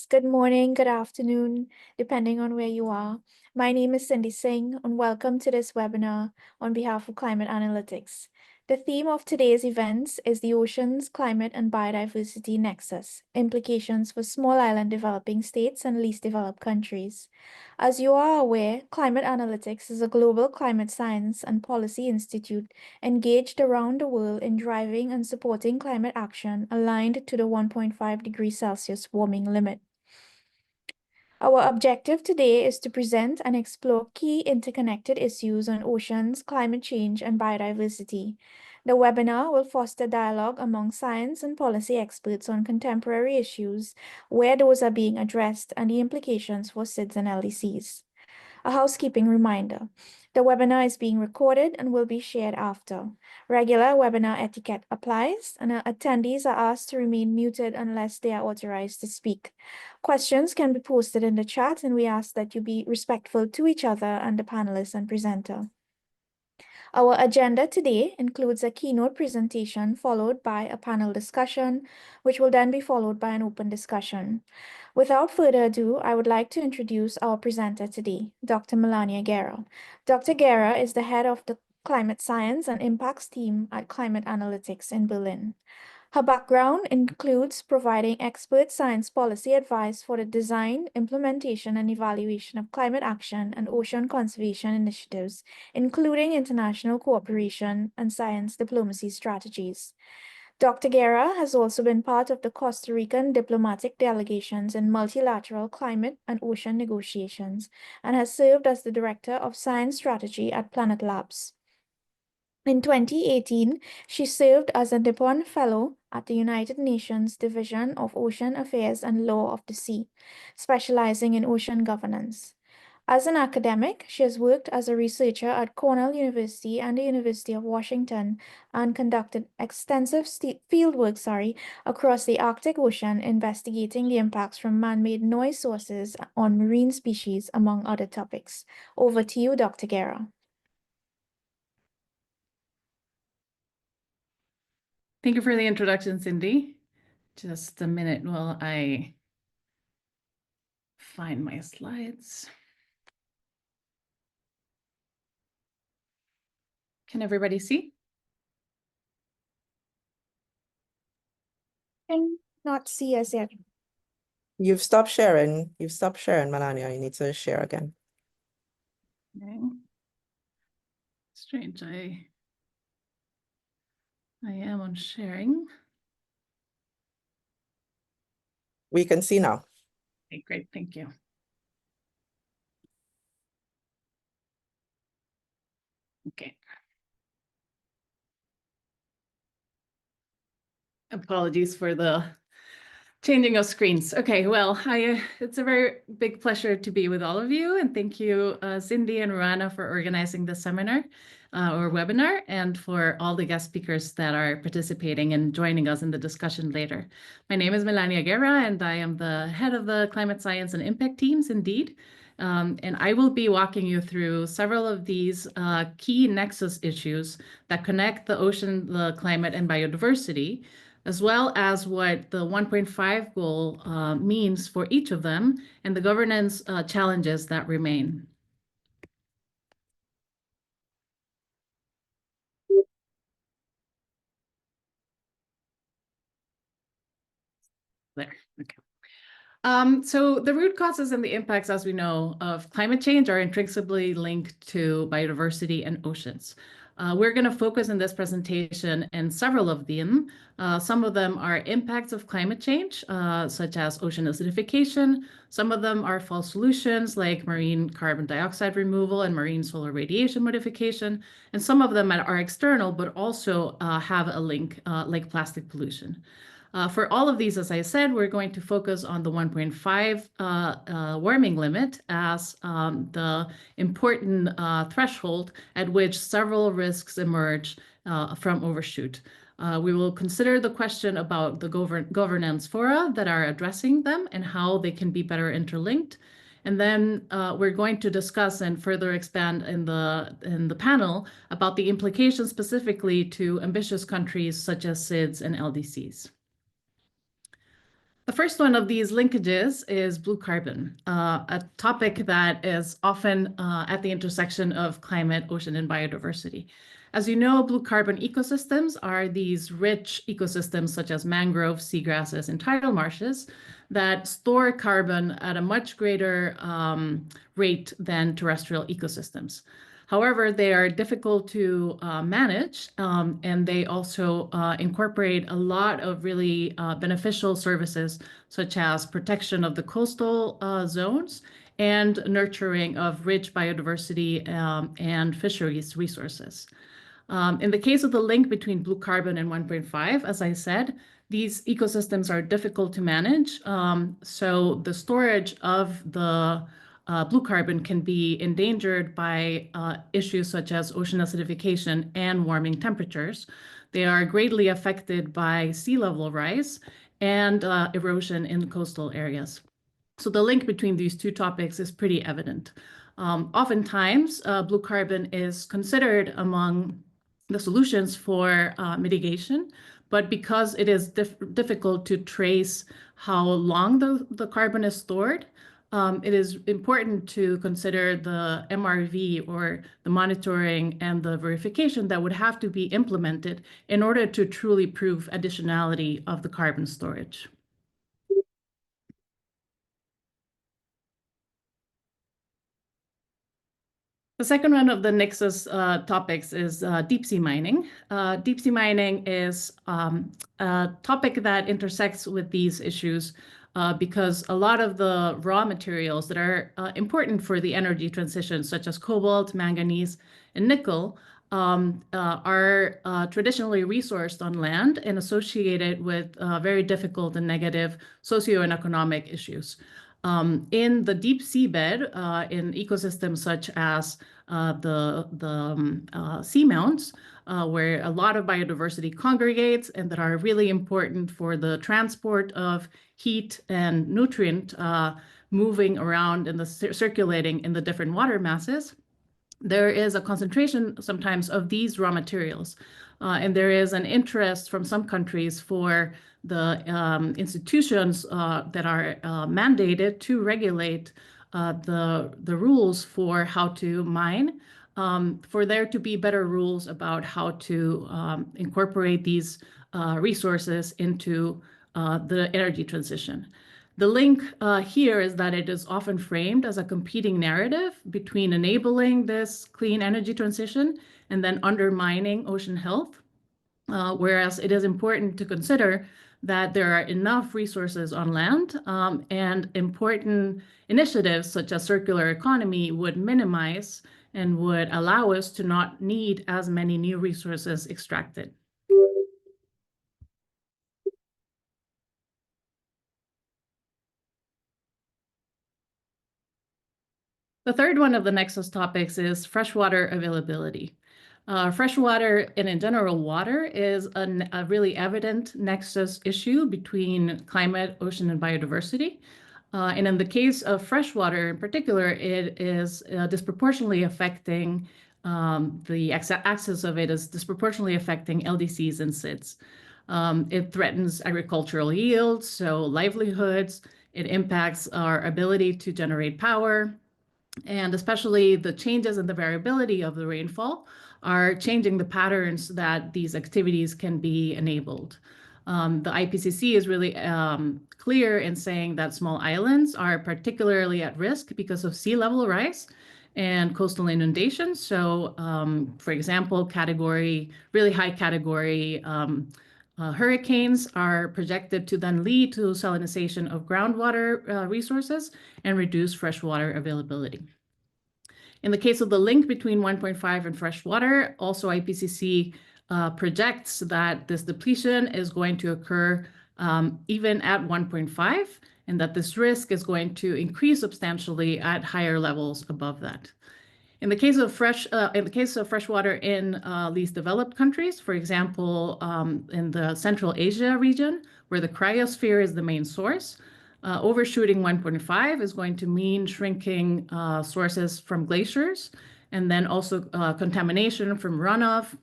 Good morning, good afternoon, depending on where you are. My name is Cindy Singh, and welcome to this webinar on behalf of Climate Analytics. The theme of today's events is the Oceans, Climate, and Biodiversity Nexus, implications for small island developing states and least developed countries. As you are aware, Climate Analytics is a global climate science and policy institute engaged around the world in driving and supporting climate action aligned to the 1.5 degrees Celsius warming limit. Our objective today is to present and explore key interconnected issues on oceans, climate change, and biodiversity. The webinar will foster dialogue among science and policy experts on contemporary issues, where those are being addressed, and the implications for SIDS and LDCs. A housekeeping reminder. The webinar is being recorded and will be shared after. Regular webinar etiquette applies, and attendees are asked to remain muted unless they are authorized to speak. Questions can be posted in the chat, and we ask that you be respectful to each other and the panelists and presenter. Our agenda today includes a keynote presentation followed by a panel discussion, which will then be followed by an open discussion. Without further ado, I would like to introduce our presenter today, Dr. Melania Guerra. Dr. Guerra is the head of the Climate Science and Impacts team at Climate Analytics in Berlin. Her background includes providing expert science policy advice for the design, implementation, and evaluation of climate action and ocean conservation initiatives, including international cooperation and science diplomacy strategies. Dr. Guerra has also been part of the Costa Rican diplomatic delegations in multilateral climate and ocean negotiations and has served as the Director of Science Strategy at Planet Labs. In 2018, she served as a Nippon Fellow at the United Nations Division of Ocean Affairs and Law of the Sea, specializing in ocean governance. As an academic, she has worked as a researcher at Cornell University and the University of Washington and conducted extensive fieldwork across the Arctic Ocean, investigating the impacts from man-made noise sources on marine species, among other topics. Over to you, Dr. Guerra. Thank you for the introduction, Cindy. Just a minute while I find my slides. Can everybody see? Can not see us yet. You've stopped sharing. You've stopped sharing, Melania. You need to share again. Okay. Strange. I am on sharing. We can see now. Okay, great. Thank you. Okay. Apologies for the changing of screens. Okay, well, it's a very big pleasure to be with all of you, and thank you, Cindy and Ruana, for organizing this seminar or webinar, and for all the guest speakers that are participating and joining us in the discussion later. My name is Melania Guerra, and I am the head of the Climate Science and Impact teams, indeed. And I will be walking you through several of these key nexus issues that connect the ocean, the climate, and biodiversity, as well as what the 1.5 goal means for each of them and the governance challenges that remain. There, okay. So the root causes and the impacts, as we know, of climate change are intrinsically linked to biodiversity and oceans. We're going to focus in this presentation in several of them. Some of them are impacts of climate change, such as ocean acidification. Some of them are false solutions like marine carbon dioxide removal and marine solar radiation modification. And some of them are external, but also have a link like plastic pollution. For all of these, as I said, we're going to focus on the 1.5 warming limit as the important threshold at which several risks emerge from overshoot. We will consider the question about the governance fora that are addressing them and how they can be better interlinked. And then we're going to discuss and further expand in the panel about the implications specifically to ambitious countries such as SIDS and LDCs. The first one of these linkages is blue carbon, a topic that is often at the intersection of climate, ocean, and biodiversity. As you know, blue carbon ecosystems are these rich ecosystems such as mangroves, seagrasses, and tidal marshes that store carbon at a much greater rate than terrestrial ecosystems. However, they are difficult to manage, and they also incorporate a lot of really beneficial services, such as protection of the coastal zones and nurturing of rich biodiversity and fisheries resources. In the case of the link between blue carbon and 1.5, as I said, these ecosystems are difficult to manage. So the storage of the blue carbon can be endangered by issues such as ocean acidification and warming temperatures. They are greatly affected by sea level rise and erosion in coastal areas. So the link between these two topics is pretty evident. Oftentimes, blue carbon is considered among the solutions for mitigation, but because it is difficult to trace how long the carbon is stored, it is important to consider the MRV, or the monitoring and the verification that would have to be implemented in order to truly prove additionality of the carbon storage. The second one of the nexus topics is deep sea mining. Deep sea mining is a topic that intersects with these issues because a lot of the raw materials that are important for the energy transition, such as cobalt, manganese, and nickel, are traditionally resourced on land and associated with very difficult and negative socio and economic issues. In the deep seabed, in ecosystems such as the seamounts, where a lot of biodiversity congregates and that are really important for the transport of heat and nutrient moving around and the circulating in the different water masses, there is a concentration sometimes of these raw materials. And there is an interest from some countries for the institutions that are mandated to regulate the rules for how to mine, for there to be better rules about how to incorporate these resources into the energy transition. The link here is that it is often framed as a competing narrative between enabling this clean energy transition and then undermining ocean health, whereas it is important to consider that there are enough resources on land and important initiatives such as circular economy would minimize and would allow us to not need as many new resources extracted. The third one of the nexus topics is freshwater availability. Freshwater and in general water is a really evident nexus issue between climate, ocean, and biodiversity. And in the case of freshwater in particular, it is disproportionately affecting the axis of it is disproportionately affecting LDCs and SIDS. It threatens agricultural yields, so livelihoods. It impacts our ability to generate power. And especially the changes in the variability of the rainfall are changing the patterns that these activities can be enabled. The IPCC is really clear in saying that small islands are particularly at risk because of sea level rise and coastal inundations. So, for example, really high category hurricanes are projected to then lead to salinization of groundwater resources and reduce freshwater availability. In the case of the link between 1.5 and freshwater, also IPCC projects that this depletion is going to occur even at 1.5, and that this risk is going to increase substantially at higher levels above that. In the case of freshwater in least developed countries, for example, in the Central Asia region, where the cryosphere is the main source, overshooting 1.5 is going to mean shrinking sources from glaciers, and then also contamination from runoff,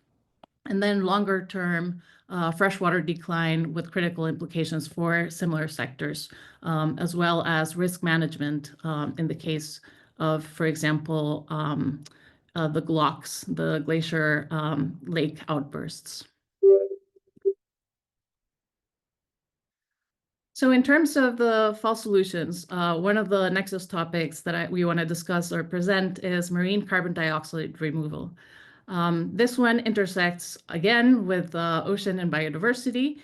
and then longer term freshwater decline with critical implications for similar sectors, as well as risk management in the case of, for example, the GLOCs, the glacier lake outbursts. So in terms of the fall solutions, one of the nexus topics that we want to discuss or present is marine carbon dioxide removal. This one intersects again with ocean and biodiversity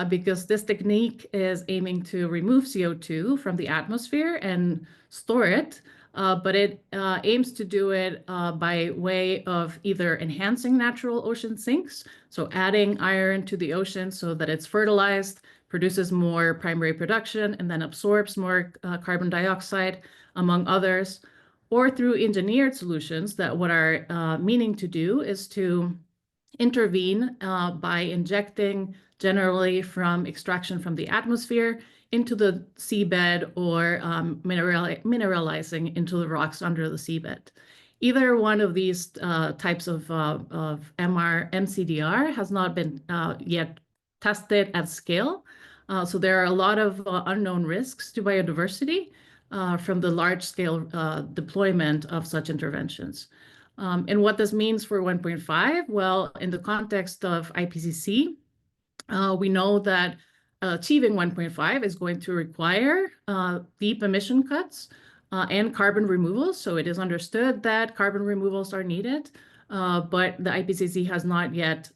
because this technique is aiming to remove CO2 from the atmosphere and store it, but it aims to do it by way of either enhancing natural ocean sinks, so adding iron to the ocean so that it's fertilized, produces more primary production, and then absorbs more carbon dioxide, among others, or through engineered solutions that what are meaning to do is to intervene by injecting generally from extraction from the atmosphere into the seabed or mineralizing into the rocks under the seabed. Either one of these types of MCDR has not been yet tested at scale. So there are a lot of unknown risks to biodiversity from the large-scale deployment of such interventions. And what this means for 1.5, well, in the context of IPCC, we know that achieving 1.5 is going to require deep emission cuts and carbon removals. So it is understood that carbon removals are needed, but the IPCC has not yet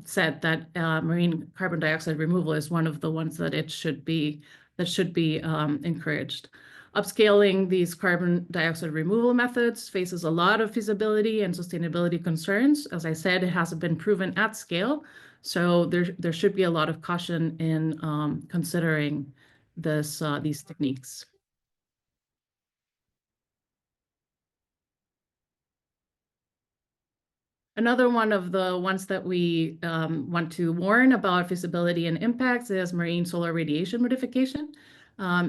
said that marine carbon dioxide removal is one of the ones that it should be encouraged. Upscaling these carbon dioxide removal methods faces a lot of feasibility and sustainability concerns. As I said, it hasn't been proven at scale, so there should be a lot of caution in considering these techniques. Another one of the ones that we want to warn about feasibility and impacts is marine solar radiation modification.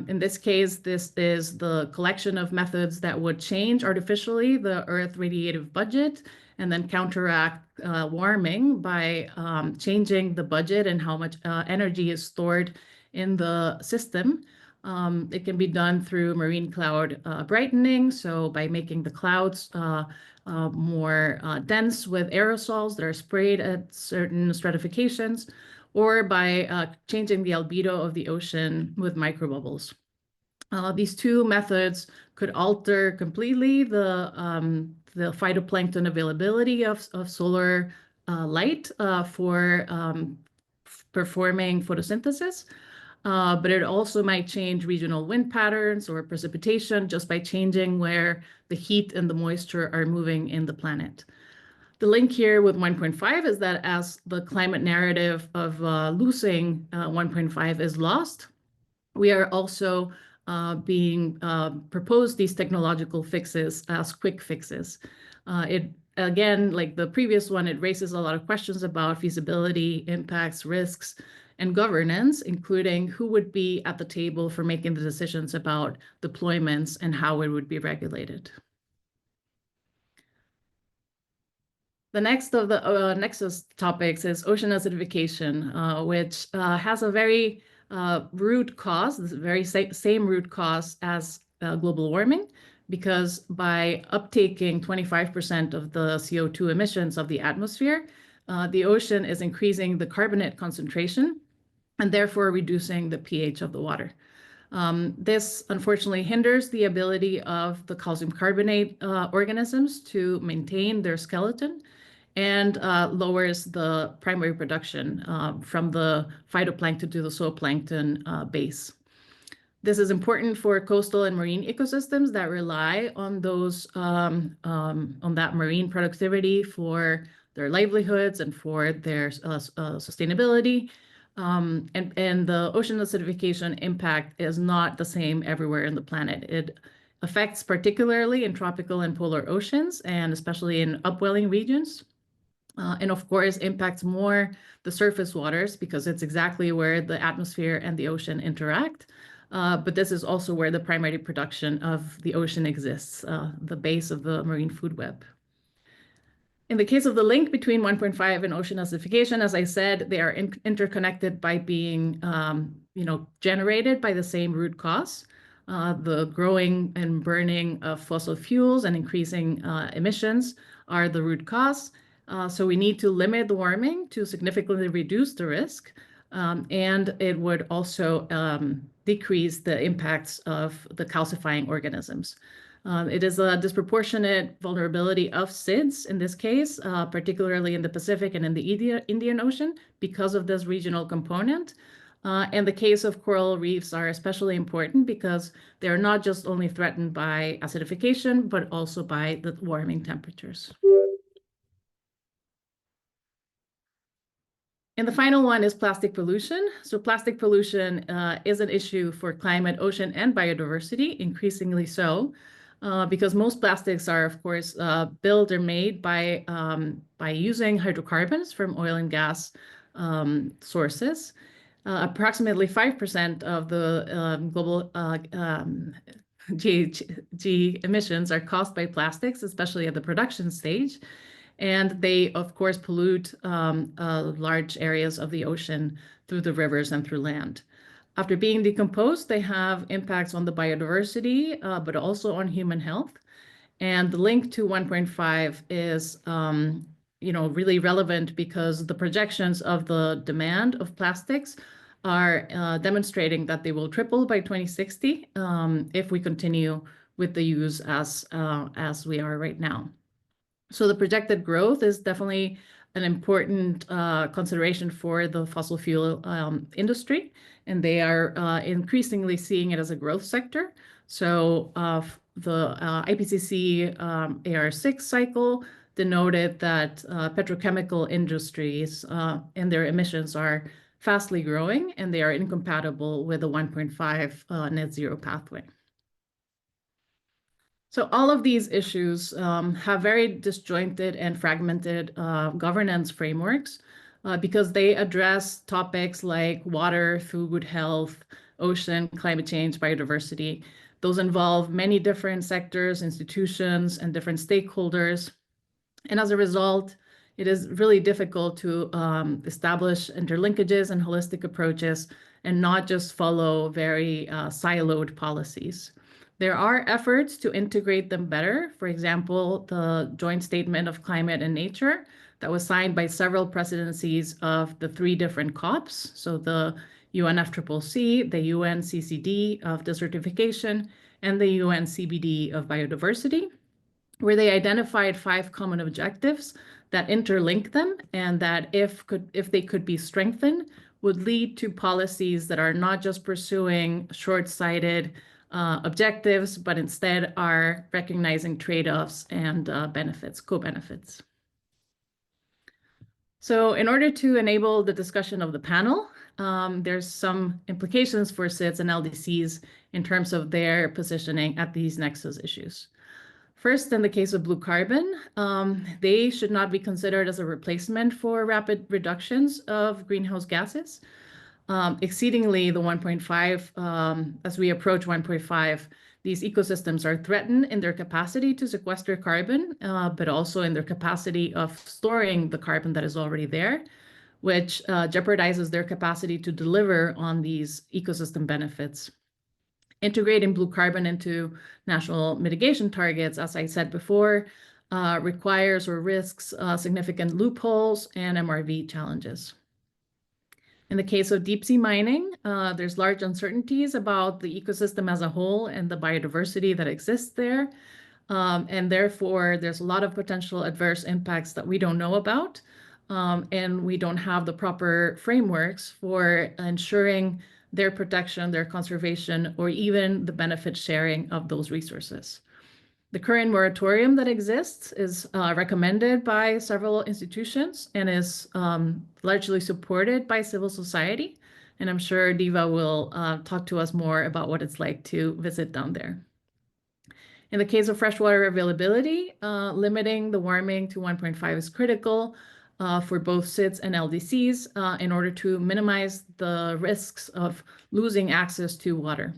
In this case, this is the collection of methods that would change artificially the Earth radiative budget and then counteract warming by changing the budget and how much energy is stored in the system. It can be done through marine cloud brightening, so by making the clouds more dense with aerosols that are sprayed at certain stratifications, or by changing the albedo of the ocean with microbubbles. These two methods could alter completely the phytoplankton availability of solar light for performing photosynthesis. But it also might change regional wind patterns or precipitation just by changing where the heat and the moisture are moving in the planet. The link here with 1.5 is that as the climate narrative of losing 1.5 is lost, we are also being proposed these technological fixes as quick fixes. Again, like the previous one, it raises a lot of questions about feasibility, impacts, risks, and governance, including who would be at the table for making the decisions about deployments and how it would be regulated. The next of the nexus topics is ocean acidification, which has a very root cause, the very same root cause as global warming, because by uptaking 25% of the CO2 emissions of the atmosphere, the ocean is increasing the carbonate concentration and therefore reducing the pH of the water. This unfortunately hinders the ability of the calcium carbonate organisms to maintain their skeleton and lowers the primary production from the phytoplankton to the zooplankton base. This is important for coastal and marine ecosystems that rely on those on that marine productivity for their livelihoods and for their sustainability. And the ocean acidification impact is not the same everywhere in the planet. It affects particularly in tropical and polar oceans, and especially in upwelling regions. And of course, impacts more the surface waters because it's exactly where the atmosphere and the ocean interact. But this is also where the primary production of the ocean exists, the base of the marine food web. In the case of the link between 1.5 and ocean acidification, as I said, they are interconnected by being generated by the same root cause. The growing and burning of fossil fuels and increasing emissions are the root cause. So we need to limit the warming to significantly reduce the risk. And it would also decrease the impacts of the calcifying organisms. It is a disproportionate vulnerability of SIDS in this case, particularly in the Pacific and in the Indian Ocean because of this regional component. And the case of coral reefs are especially important because they're not just only threatened by acidification, but also by the warming temperatures. And the final one is plastic pollution. So plastic pollution is an issue for climate, ocean, and biodiversity, increasingly so, because most plastics are, of course, built or made by using hydrocarbons from oil and gas sources. Approximately 5% of the global GHG emissions are caused by plastics, especially at the production stage. And they, of course, pollute large areas of the ocean through the rivers and through land. After being decomposed, they have impacts on the biodiversity, but also on human health. And the link to 1.5 is really relevant because the projections of the demand of plastics are demonstrating that they will triple by 2060 if we continue with the use as we are right now. So the projected growth is definitely an important consideration for the fossil fuel industry, and they are increasingly seeing it as a growth sector. So the IPCC AR6 cycle denoted that petrochemical industries and their emissions are fastly growing, and they are incompatible with the 1.5 net zero pathway. So all of these issues have very disjointed and fragmented governance frameworks because they address topics like water, food, health, ocean, climate change, biodiversity. Those involve many different sectors, institutions, and different stakeholders. And as a result, it is really difficult to establish interlinkages and holistic approaches and not just follow very siloed policies. There are efforts to integrate them better. For example, the Joint Statement of Climate and Nature that was signed by several presidencies of the 3 different COPs. So the UNFCCC, the UNCCD of desertification, and the UNCBD of biodiversity, where they identified 5 common objectives that interlink them and that if they could be strengthened, would lead to policies that are not just pursuing short-sighted objectives, but instead are recognizing trade-offs and benefits, co-benefits. So in order to enable the discussion of the panel, there's some implications for SIDS and LDCs in terms of their positioning at these nexus issues. First, in the case of blue carbon, they should not be considered as a replacement for rapid reductions of greenhouse gases. Exceedingly, the 1.5, as we approach 1.5, these ecosystems are threatened in their capacity to sequester carbon, but also in their capacity of storing the carbon that is already there, which jeopardizes their capacity to deliver on these ecosystem benefits. Integrating blue carbon into national mitigation targets, as I said before, requires or risks significant loopholes and MRV challenges. In the case of deep sea mining, there's large uncertainties about the ecosystem as a whole and the biodiversity that exists there. And therefore, there's a lot of potential adverse impacts that we don't know about. And we don't have the proper frameworks for ensuring their protection, their conservation, or even the benefit sharing of those resources. The current moratorium that exists is recommended by several institutions and is largely supported by civil society. And I'm sure Diva will talk to us more about what it's like to visit down there. In the case of freshwater availability, limiting the warming to 1.5 is critical for both SIDS and LDCs in order to minimize the risks of losing access to water.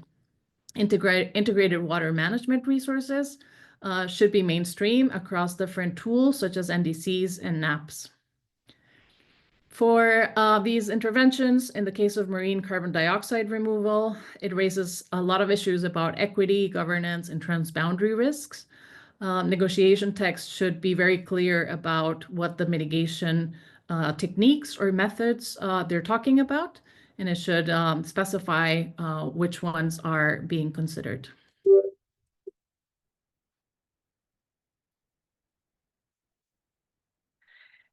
Integrated water management resources should be mainstream across different tools such as NDCs and NAPs. For these interventions, in the case of marine carbon dioxide removal, it raises a lot of issues about equity, governance, and transboundary risks. Negotiation text should be very clear about what the mitigation techniques or methods they're talking about, and it should specify which ones are being considered.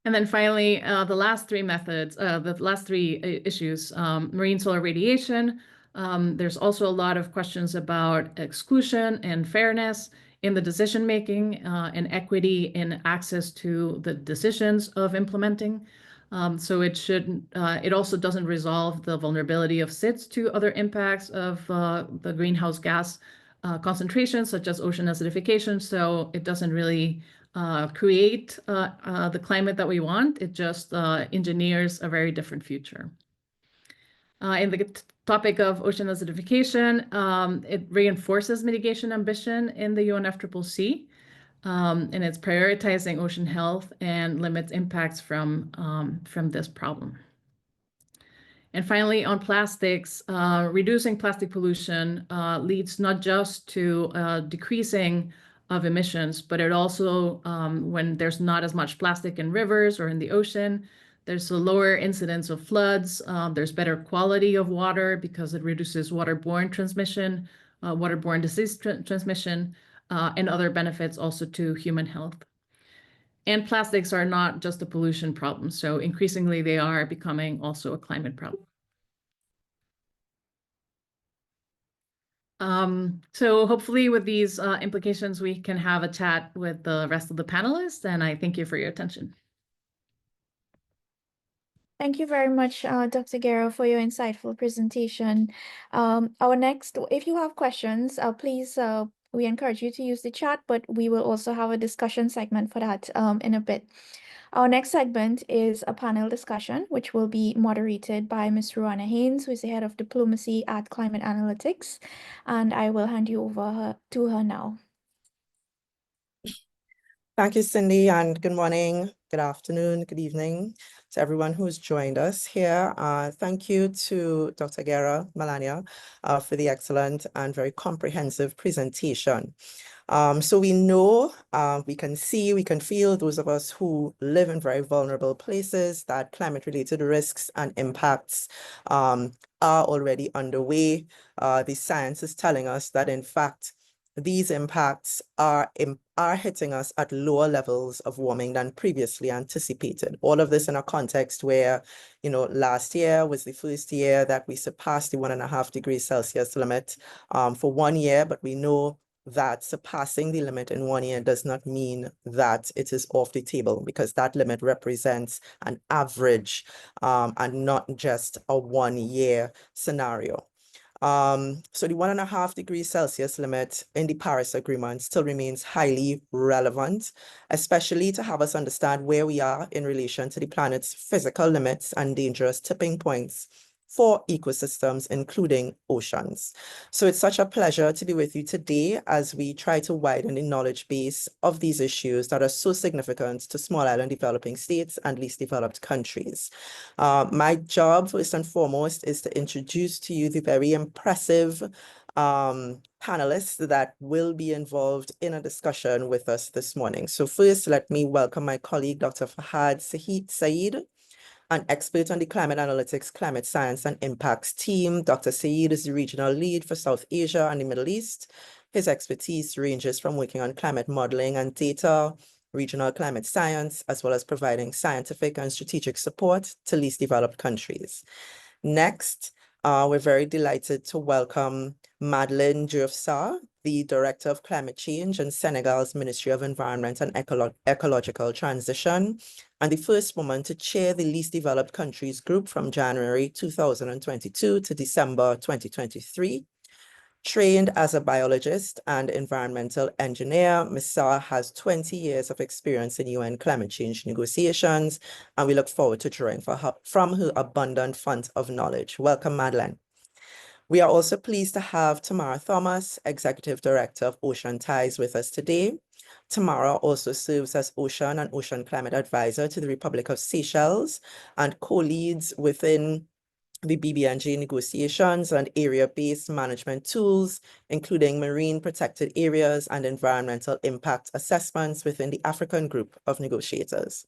And then finally, the last three methods, the last three issues, marine solar radiation. There's also a lot of questions about exclusion and fairness in the decision-making and equity in access to the decisions of implementing. So it also doesn't resolve the vulnerability of SIDS to other impacts of the greenhouse gas concentrations, such as ocean acidification. So it doesn't really create the climate that we want. It just engineers a very different future. In the topic of ocean acidification, it reinforces mitigation ambition in the UNFCCC, and it's prioritizing ocean health and limits impacts from this problem. And finally, on plastics, reducing plastic pollution leads not just to decreasing of emissions, but it also, when there's not as much plastic in rivers or in the ocean, there's a lower incidence of floods, there's better quality of water because it reduces waterborne transmission, waterborne disease transmission, and other benefits also to human health. And plastics are not just a pollution problem, so increasingly they are becoming also a climate problem. So hopefully with these implications, we can have a chat with the rest of the panelists, and I thank you for your attention. Thank you very much, Dr. Guerra, for your insightful presentation. If you have questions, please, we encourage you to use the chat, but we will also have a discussion segment for that in a bit. Our next segment is a panel discussion, which will be moderated by Ms. Ruana Haynes, who is the head of diplomacy at Climate Analytics, and I will hand you over to her now. Thank you, Cindy, and good morning, good afternoon, good evening to everyone who's joined us here. Thank you to Dr. Guerra Melania for the excellent and very comprehensive presentation. So we know, we can see, we can feel, those of us who live in very vulnerable places, that climate-related risks and impacts are already underway. The science is telling us that, in fact, these impacts are hitting us at lower levels of warming than previously anticipated. All of this in a context where, last year was the first year that we surpassed the 1.5 degrees Celsius limit for 1 year, but we know that surpassing the limit in 1 year does not mean that it is off the table, because that limit represents an average and not just a 1 year scenario. So the 1.5 degrees Celsius limit in the Paris Agreement still remains highly relevant, especially to have us understand where we are in relation to the planet's physical limits and dangerous tipping points for ecosystems, including oceans. So it's such a pleasure to be with you today as we try to widen the knowledge base of these issues that are so significant to small island developing states and least developed countries. My job, first and foremost, is to introduce to you the very impressive panelists that will be involved in a discussion with us this morning. So first, let me welcome my colleague, Dr. Fahad Saeed, an expert on the Climate Analytics, Climate Science and Impacts team. Dr. Saeed is the regional lead for South Asia and the Middle East. His expertise ranges from working on climate modeling and data, regional climate science, as well as providing scientific and strategic support to least developed countries. Next, we're very delighted to welcome Madeleine Diouf-Sarr, the Director of Climate Change in Senegal's Ministry of Environment and Ecological Transition, and the first woman to chair the Least Developed Countries Group from January 2022 to December 2023. Trained as a biologist and environmental engineer, Ms. Sarr has 20 years of experience in UN climate change negotiations, and we look forward to drawing from her abundant font of knowledge. Welcome, Madeleine. We are also pleased to have Tamara Thomas, Executive Director of Ocean Ties, with us today. Tamara also serves as Ocean and Ocean Climate Advisor to the Republic of Seychelles and co-leads within the BBNJ negotiations and area-based management tools, including marine protected areas and environmental impact assessments within the African group of negotiators.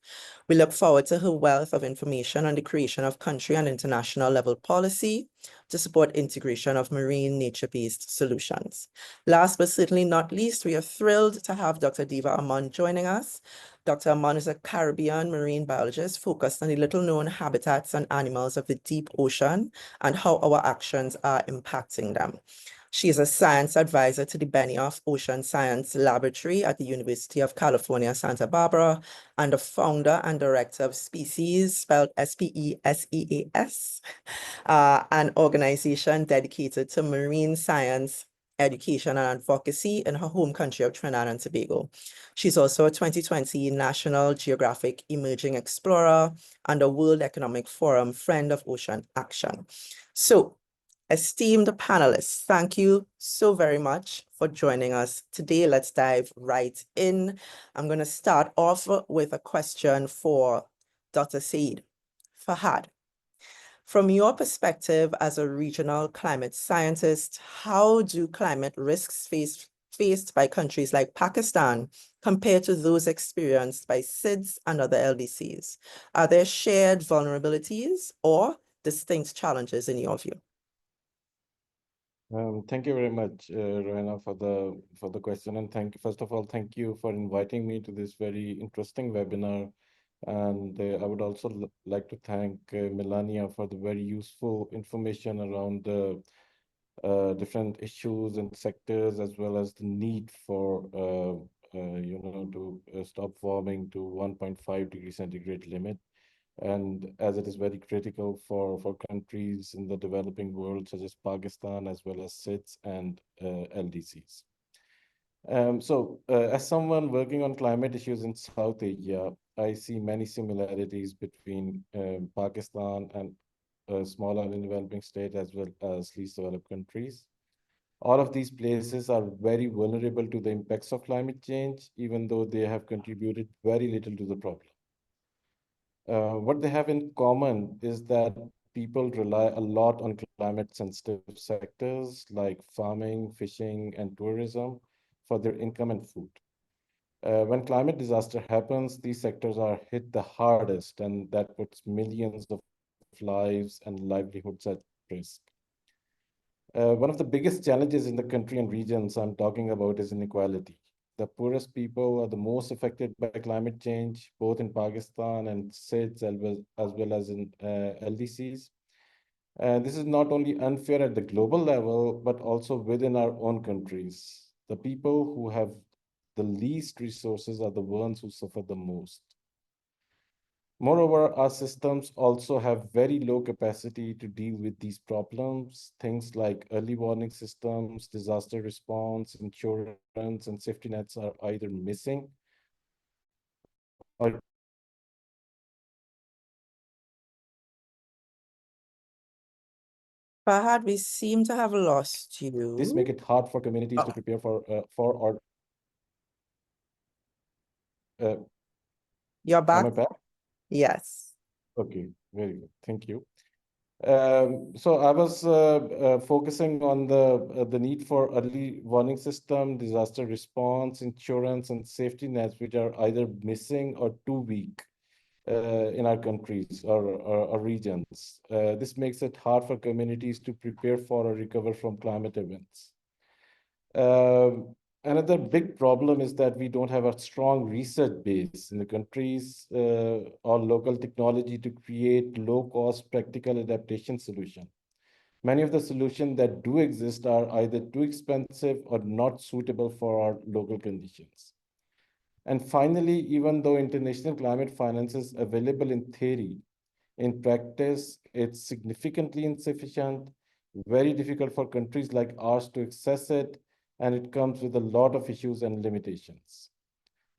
We look forward to her wealth of information on the creation of country and international level policy to support integration of marine nature-based solutions. Last but certainly not least, we are thrilled to have Dr. Diva Amon joining us. Dr. Amon is a Caribbean marine biologist focused on the little-known habitats and animals of the deep ocean and how our actions are impacting them. She is a science advisor to the Benioff Ocean Science Laboratory at the University of California, Santa Barbara, and the founder and director of Species, spelled SPESEAS, an organization dedicated to marine science, education, and advocacy in her home country of Trinidad and Tobago. She's also a 2020 National Geographic Emerging Explorer and a World Economic Forum Friend of Ocean Action. So, esteemed panelists, thank you so very much for joining us today. Let's dive right in. I'm going to start off with a question for Dr. Said. Fahad, from your perspective as a regional climate scientist, how do climate risks faced by countries like Pakistan compare to those experienced by SIDS and other LDCs? Are there shared vulnerabilities or distinct challenges in your view? Thank you very much, Rohana, for the question, and first of all, thank you for inviting me to this very interesting webinar. And I would also like to thank Melania for the very useful information around the different issues and sectors, as well as the need for to stop warming to 1.5 degree centigrade limit. And as it is very critical for countries in the developing world, such as Pakistan, as well as SIDS and LDCs. As someone working on climate issues in South Asia, I see many similarities between Pakistan and smaller and developing states, as well as least developed countries. All of these places are very vulnerable to the impacts of climate change, even though they have contributed very little to the problem. What they have in common is that people rely a lot on climate-sensitive sectors like farming, fishing, and tourism for their income and food. When climate disaster happens, these sectors are hit the hardest, and that puts millions of lives and livelihoods at risk. One of the biggest challenges in the country and regions I'm talking about is inequality. The poorest people are the most affected by climate change, both in Pakistan and SIDS, as well as in LDCs. This is not only unfair at the global level, but also within our own countries. The people who have the least resources are the ones who suffer the most. Moreover, our systems also have very low capacity to deal with these problems. Things like early warning systems, disaster response, insurance, and safety nets are either missing or Fahad, we seem to have lost you. this make it hard for communities to prepare for or You're back? am I back? Yes. Okay, very good. Thank you. So I was focusing on the need for early warning system, disaster response, insurance, and safety nets, which are either missing or too weak in our countries or regions. This makes it hard for communities to prepare for or recover from climate events. Another big problem is that we don't have a strong research base in the countries or local technology to create low-cost practical adaptation solution. Many of the solutions that do exist are either too expensive or not suitable for our local conditions. And finally, even though international climate finance is available in theory, in practice, it's significantly insufficient, very difficult for countries like ours to access it, and it comes with a lot of issues and limitations.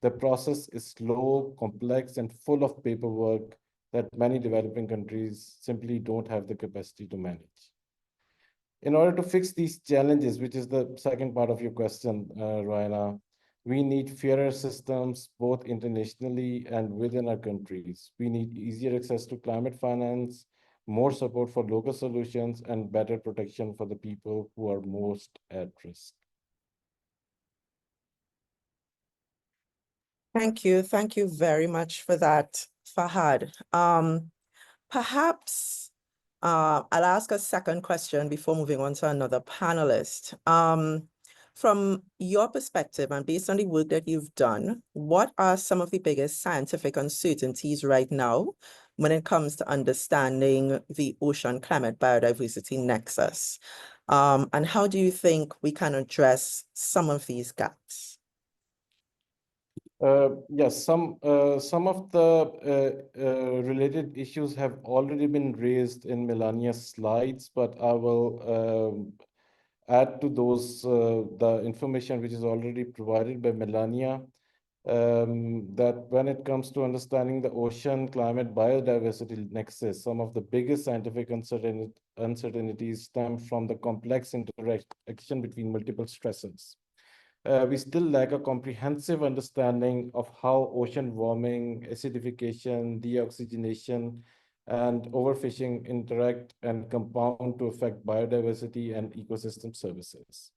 The process is slow, complex, and full of paperwork that many developing countries simply don't have the capacity to manage. In order to fix these challenges, which is the second part of your question, Raina, we need fairer systems both internationally and within our countries. We need easier access to climate finance, more support for local solutions, and better protection for the people who are most at risk. Thank you. Thank you very much for that, Fahad. Perhaps I'll ask a second question before moving on to another panelist. From your perspective and based on the work that you've done, what are some of the biggest scientific uncertainties right now when it comes to understanding the ocean climate biodiversity nexus? And how do you think we can address some of these gaps? Yes, some of the related issues have already been raised in Melania's slides, but I will add to those the information which is already provided by Melania. That when it comes to understanding the ocean climate biodiversity nexus, some of the biggest scientific uncertainties stem from the complex interaction between multiple stressors. We still lack a comprehensive understanding of how ocean warming, acidification, deoxygenation, and overfishing interact and compound to affect biodiversity and ecosystem services.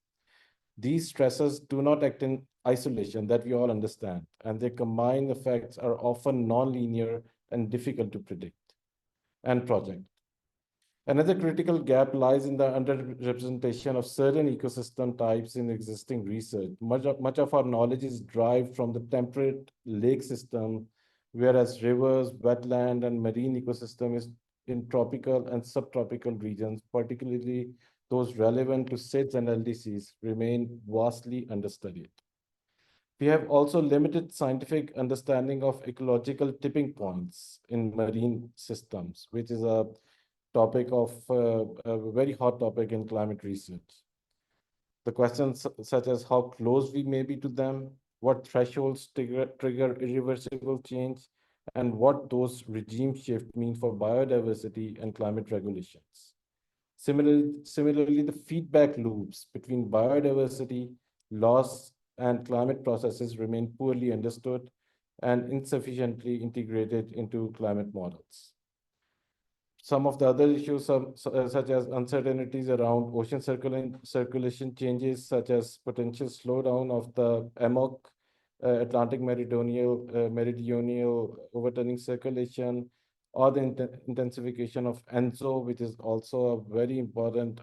These stresses do not act in isolation, that we all understand, and their combined effects are often non-linear and difficult to predict and project. Another critical gap lies in the underrepresentation of certain ecosystem types in existing research. Much of our knowledge is derived from the temperate lake system, whereas rivers, wetland, and marine ecosystem is in tropical and subtropical regions, particularly those relevant to SIDS and LDCs, remain vastly understudied. We have also limited scientific understanding of ecological tipping points in marine systems, which is a topic of a very hot topic in climate research. The questions such as how close we may be to them, what thresholds trigger irreversible change, and what those regime shifts mean for biodiversity and climate regulations. Similarly, the feedback loops between biodiversity, loss, and climate processes remain poorly understood and insufficiently integrated into climate models. Some of the other issues, such as uncertainties around ocean circulation changes, such as potential slowdown of the AMOC, Atlantic meridional overturning circulation, or the intensification of ENSO, which is also a very important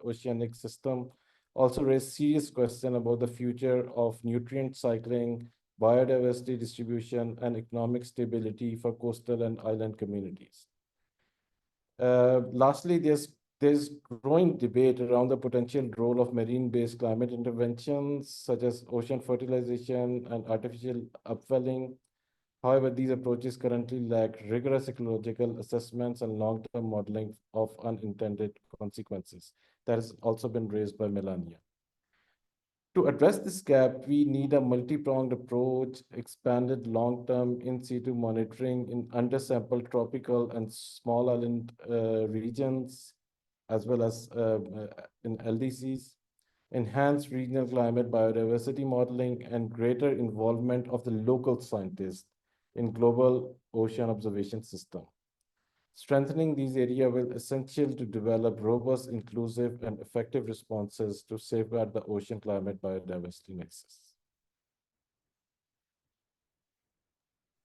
oceanic system, also raise serious questions about the future of nutrient cycling, biodiversity distribution, and economic stability for coastal and island communities. Lastly, there's growing debate around the potential role of marine-based climate interventions, such as ocean fertilization and artificial upwelling. However, these approaches currently lack rigorous ecological assessments and long-term modeling of unintended consequences. That has also been raised by Melania. To address this gap, we need a multi-pronged approach, expanded long-term in situ monitoring in undersampled tropical and small island regions, as well as in LDCs, enhanced regional climate biodiversity modeling, and greater involvement of the local scientists in global ocean observation system. Strengthening these areas will be essential to develop robust, inclusive, and effective responses to safeguard the ocean climate biodiversity nexus.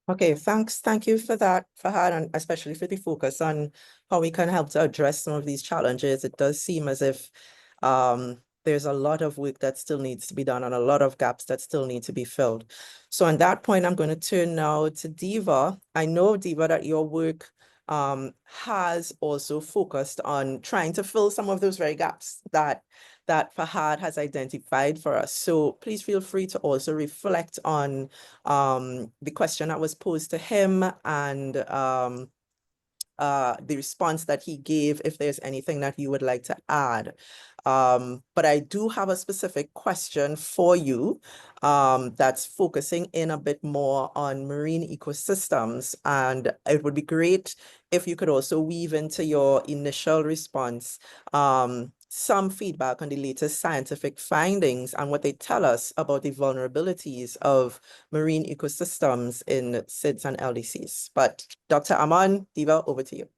Okay, thanks. Thank you for that, Fahad, and especially for the focus on how we can help to address some of these challenges. It does seem as if there's a lot of work that still needs to be done and a lot of gaps that still need to be filled. So on that point, I'm going to turn now to Diva. I know, Diva, that your work has also focused on trying to fill some of those very gaps that Fahad has identified for us. So please feel free to also reflect on the question that was posed to him and the response that he gave, if there's anything that you would like to add. But I do have a specific question for you that's focusing in a bit more on marine ecosystems. And it would be great if you could also weave into your initial response some feedback on the latest scientific findings and what they tell us about the vulnerabilities of marine ecosystems in SIDS and LDCs. But Dr. Aman, Diva, over to you.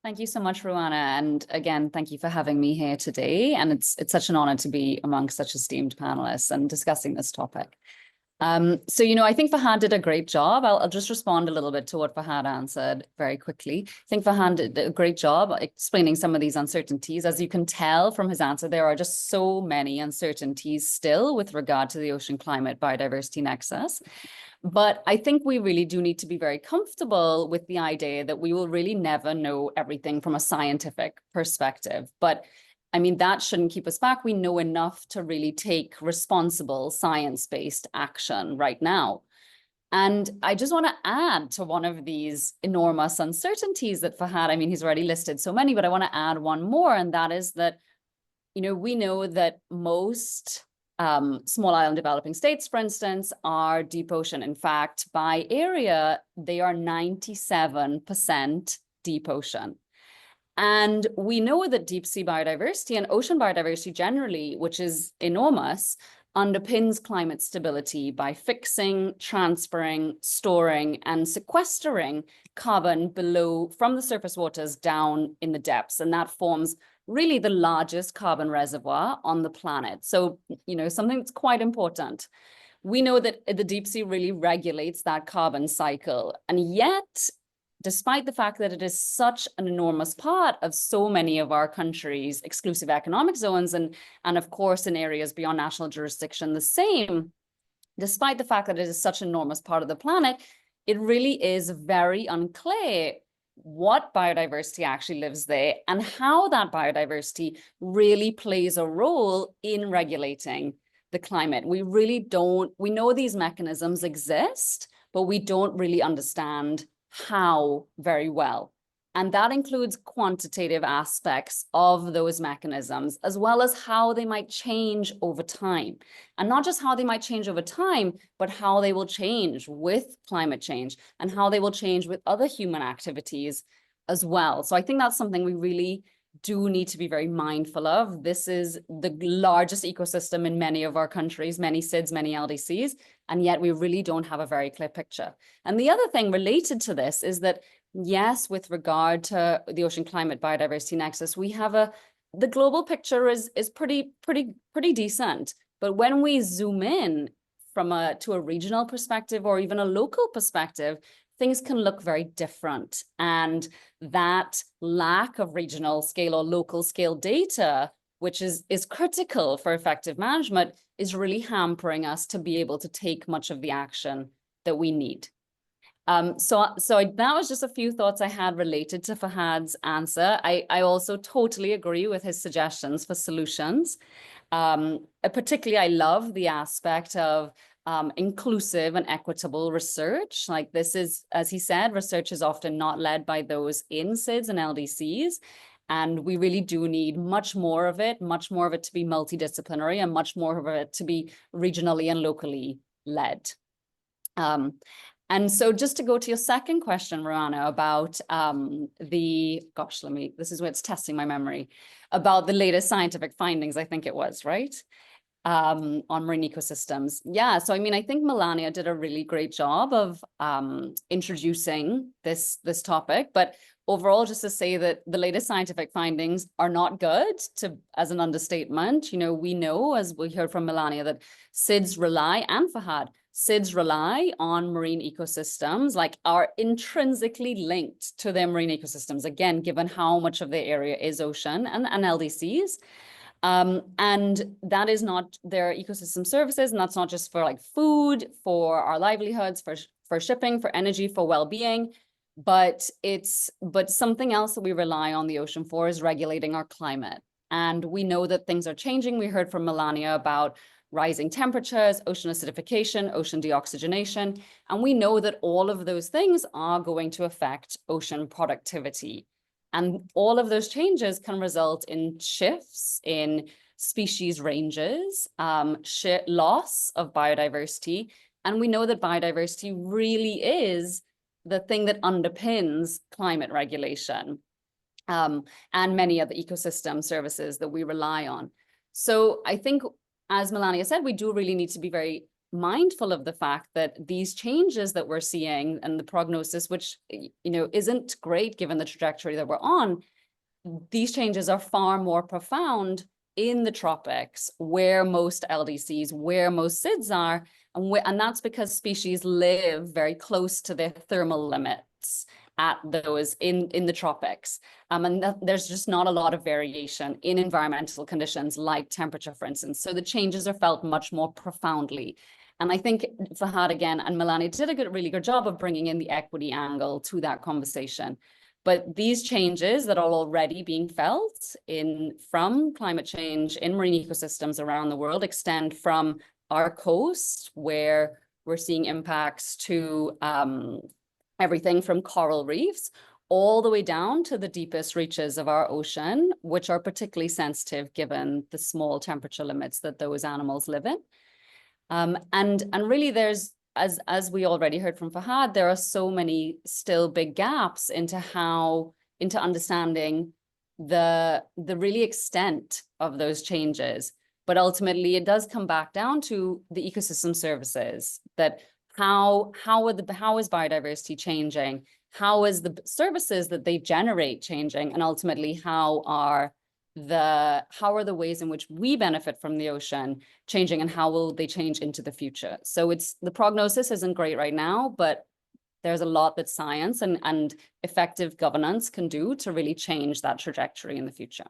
Thank you so much, Ruana. And again, thank you for having me here today. And it's such an honor to be amongst such esteemed panelists and discussing this topic. So, I think Fahad did a great job. I'll just respond a little bit to what Fahad answered very quickly. I think Fahad did a great job explaining some of these uncertainties. As you can tell from his answer, there are just so many uncertainties still with regard to the ocean climate biodiversity nexus. But I think we really do need to be very comfortable with the idea that we will really never know everything from a scientific perspective. But I mean, that shouldn't keep us back. We know enough to really take responsible science-based action right now. And I just want to add to one of these enormous uncertainties that Fahad, I mean, he's already listed so many, but I want to add one more. And that is that, we know that most small island developing states, for instance, are deep ocean. In fact, by area, they are 97% deep ocean. And we know that deep sea biodiversity and ocean biodiversity generally, which is enormous, underpins climate stability by fixing, transferring, storing, and sequestering carbon from the surface waters down in the depths. And that forms really the largest carbon reservoir on the planet. So, something that's quite important. We know that the deep sea really regulates that carbon cycle. And yet, despite the fact that it is such an enormous part of so many of our countries' exclusive economic zones, and of course in areas beyond national jurisdiction the same, despite the fact that it is such an enormous part of the planet, it really is very unclear what biodiversity actually lives there and how that biodiversity really plays a role in regulating the climate. We know these mechanisms exist, but we don't really understand how very well. And that includes quantitative aspects of those mechanisms, as well as how they might change over time. And not just how they might change over time, but how they will change with climate change and how they will change with other human activities as well. So I think that's something we really do need to be very mindful of. This is the largest ecosystem in many of our countries, many SIDS, many LDCs, and yet we really don't have a very clear picture. And the other thing related to this is that, yes, with regard to the ocean climate biodiversity nexus, we have the global picture is pretty decent. But when we zoom in to a regional perspective or even a local perspective, things can look very different. And that lack of regional scale or local scale data, which is critical for effective management, is really hampering us to be able to take much of the action that we need. So that was just a few thoughts I had related to Fahad's answer. I also totally agree with his suggestions for solutions. Particularly, I love the aspect of inclusive and equitable research. Like this is, as he said, research is often not led by those in SIDS and LDCs. And we really do need much more of it to be multidisciplinary and much more of it to be regionally and locally led. And so just to go to your second question, Ruana, about this is where it's testing my memory, about the latest scientific findings, I think it was, right? On marine ecosystems. Yeah, so I mean, I think Melania did a really great job of introducing this topic, but overall, just to say that the latest scientific findings are not good, as an understatement. We know, as we heard from Melania, that SIDS rely, and Fahad, SIDS rely on marine ecosystems, like are intrinsically linked to their marine ecosystems, again, given how much of their area is ocean and LDCs. And that is not their ecosystem services, and that's not just for like food, for our livelihoods, for shipping, for energy, for well-being, but something else that we rely on the ocean for is regulating our climate. And we know that things are changing. We heard from Melania about rising temperatures, ocean acidification, ocean deoxygenation, and we know that all of those things are going to affect ocean productivity. And all of those changes can result in shifts in species ranges, loss of biodiversity. And we know that biodiversity really is the thing that underpins climate regulation. and many other ecosystem services that we rely on. So I think, as Melania said, we do really need to be very mindful of the fact that these changes that we're seeing and the prognosis, which, isn't great given the trajectory that we're on, these changes are far more profound in the tropics, where most LDCs, where most SIDS are, and that's because species live very close to their thermal limits at those in the tropics. And there's just not a lot of variation in environmental conditions like temperature, for instance. So the changes are felt much more profoundly. And I think Fahad again and Melania did a really good job of bringing in the equity angle to that conversation. But these changes that are already being felt from climate change in marine ecosystems around the world extend from our coast, where we're seeing impacts to everything from coral reefs all the way down to the deepest reaches of our ocean, which are particularly sensitive given the small temperature limits that those animals live in. And really there's, as we already heard from Fahad, there are so many still big gaps into understanding the really extent of those changes. But ultimately it does come back down to the ecosystem services, that how is biodiversity changing? How is the services that they generate changing? And ultimately how are the ways in which we benefit from the ocean changing, and how will they change into the future? So the prognosis isn't great right now, but there's a lot that science and effective governance can do to really change that trajectory in the future.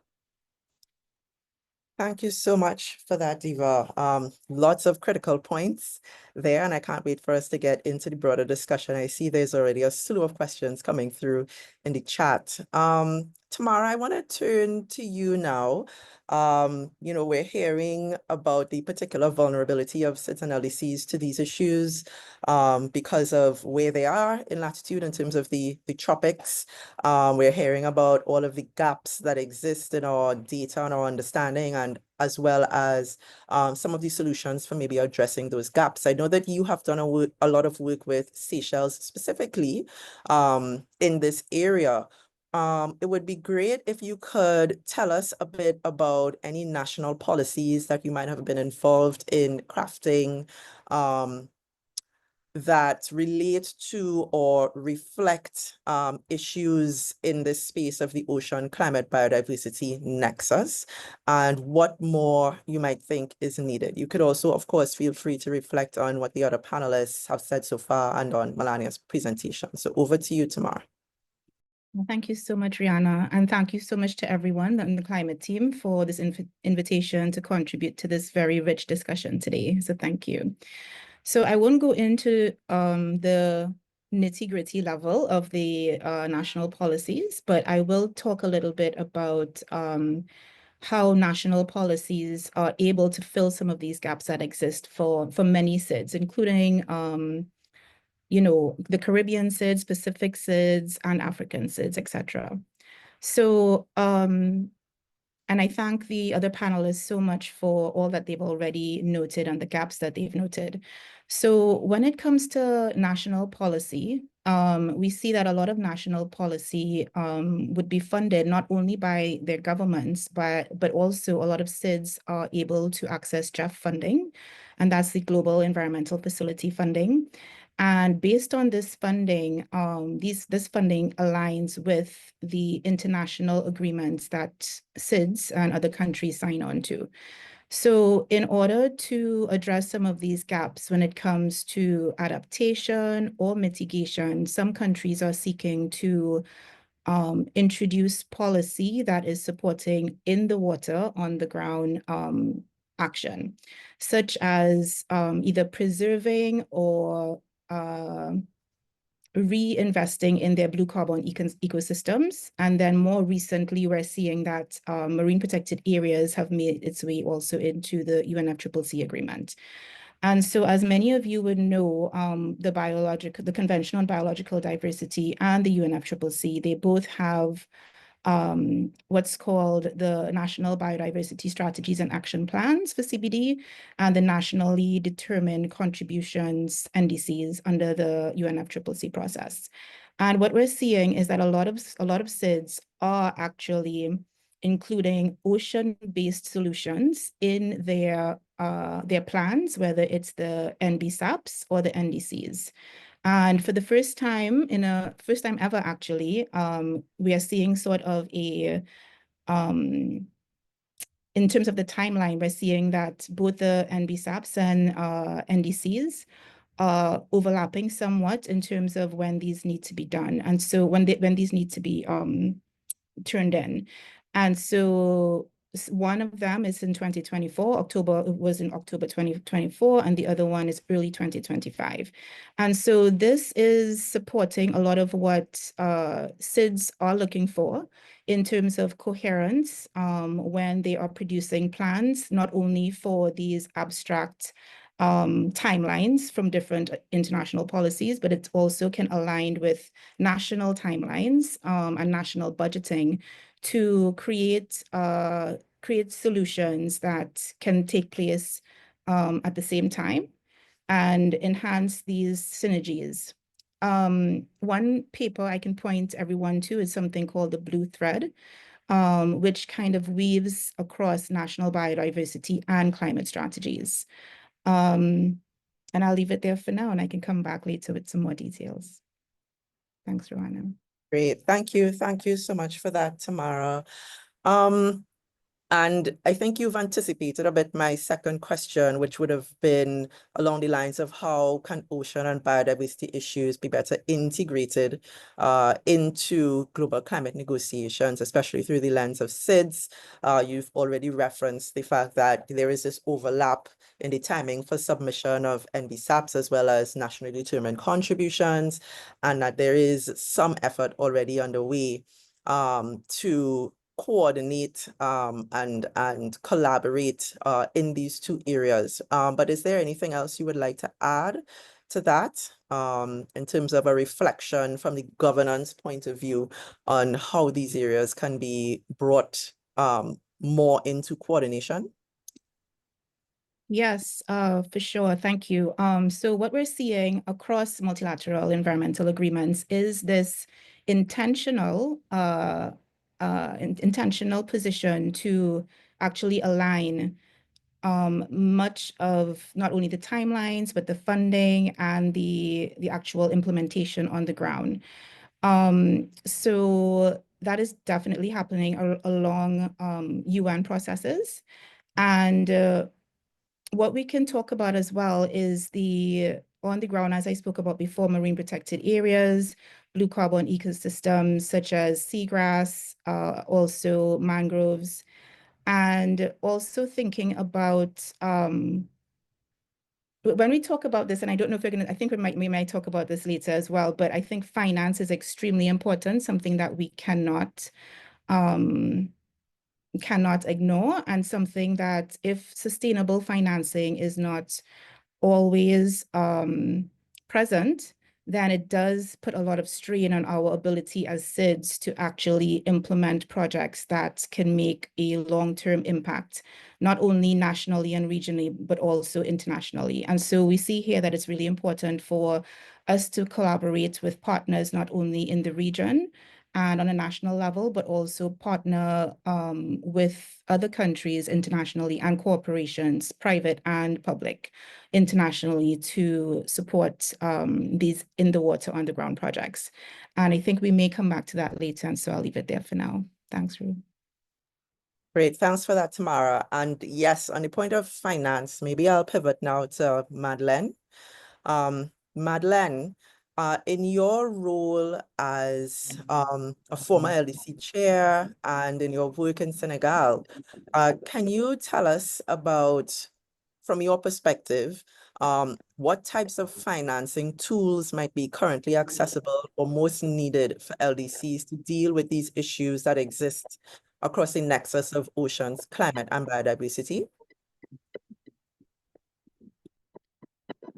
Thank you so much for that, Diva. Lots of critical points there, and I can't wait for us to get into the broader discussion. I see there's already a slew of questions coming through in the chat. Tamara, I want to turn to you now. We're hearing about the particular vulnerability of SIDS and LDCs to these issues because of where they are in latitude in terms of the tropics. We're hearing about all of the gaps that exist in our data and our understanding, and as well as some of the solutions for maybe addressing those gaps. I know that you have done a lot of work with Seychelles specifically in this area. It would be great if you could tell us a bit about any national policies that you might have been involved in crafting that relate to or reflect issues in this space of the ocean climate biodiversity nexus, and what more you might think is needed. You could also, of course, feel free to reflect on what the other panelists have said so far and on Melania's presentation. So over to you, Tamara. Thank you so much, Rihanna, and thank you so much to everyone on the climate team for this invitation to contribute to this very rich discussion today. So thank you. So I won't go into the nitty-gritty level of the national policies, but I will talk a little bit about how national policies are able to fill some of these gaps that exist for many SIDS, including the Caribbean SIDS, Pacific SIDS, and African SIDS, etc. So, and I thank the other panelists so much for all that they've already noted and the gaps that they've noted. So when it comes to national policy, we see that a lot of national policy would be funded not only by their governments, but also a lot of SIDS are able to access GEF funding, and that's the Global Environmental Facility funding. And based on this funding, this funding aligns with the international agreements that SIDS and other countries sign on to. So in order to address some of these gaps when it comes to adaptation or mitigation, some countries are seeking to introduce policy that is supporting in the water, on the ground action, such as either preserving or reinvesting in their blue carbon ecosystems. And then more recently, we're seeing that marine protected areas have made its way also into the UNFCCC agreement. And so as many of you would know, the Convention on Biological Diversity and the UNFCCC, they both have what's called the National Biodiversity Strategies and Action Plans for CBD, and the Nationally Determined Contributions, NDCs, under the UNFCCC process. And what we're seeing is that a lot of SIDS are actually including ocean-based solutions in their plans, whether it's the NBSAPs or the NDCs. And for the first time ever, actually, we are seeing sort of a, in terms of the timeline, we're seeing that both the NBSAPs and NDCs are overlapping somewhat in terms of when these need to be done. And so when these need to be turned in. And so one of them is in 2024, October 2024, and the other one is early 2025. And so this is supporting a lot of what SIDS are looking for in terms of coherence when they are producing plans, not only for these abstract timelines from different international policies, but it also can align with national timelines and national budgeting to create solutions that can take place at the same time and enhance these synergies. One paper I can point everyone to is something called the Blue Thread, which kind of weaves across national biodiversity and climate strategies. And I'll leave it there for now, and I can come back later with some more details. Thanks, Rowana. Great. Thank you. Thank you so much for that, Tamara. And I think you've anticipated a bit my second question, which would have been along the lines of how can ocean and biodiversity issues be better integrated into global climate negotiations, especially through the lens of SIDS. You've already referenced the fact that there is this overlap in the timing for submission of NBSAPs as well as nationally determined contributions, and that there is some effort already underway to coordinate and collaborate in these two areas. But is there anything else you would like to add to that in terms of a reflection from the governance point of view on how these areas can be brought more into coordination? Yes, for sure. Thank you. So what we're seeing across multilateral environmental agreements is this intentional position to actually align much of not only the timelines, but the funding and the actual implementation on the ground. So that is definitely happening along UN processes. And what we can talk about as well is on the ground, as I spoke about before, marine protected areas, blue carbon ecosystems such as seagrass, also mangroves, and also thinking about when we talk about this, and I don't know if I think we might talk about this later as well, but I think finance is extremely important, something that we cannot ignore, and something that if sustainable financing is not always present, then it does put a lot of strain on our ability as SIDS to actually implement projects that can make a long-term impact, not only nationally and regionally, but also internationally. And so we see here that it's really important for us to collaborate with partners, not only in the region and on a national level, but also partner with other countries internationally and corporations, private and public, internationally to support these in the water underground projects. And I think we may come back to that later, and so I'll leave it there for now. Thanks, Ru. Great, thanks for that, Tamara. And yes, on the point of finance, maybe I'll pivot now to Madeleine. Madeleine, in your role as a former LDC chair and in your work in Senegal, can you tell us about, from your perspective, what types of financing tools might be currently accessible or most needed for LDCs to deal with these issues that exist across the nexus of oceans, climate, and biodiversity?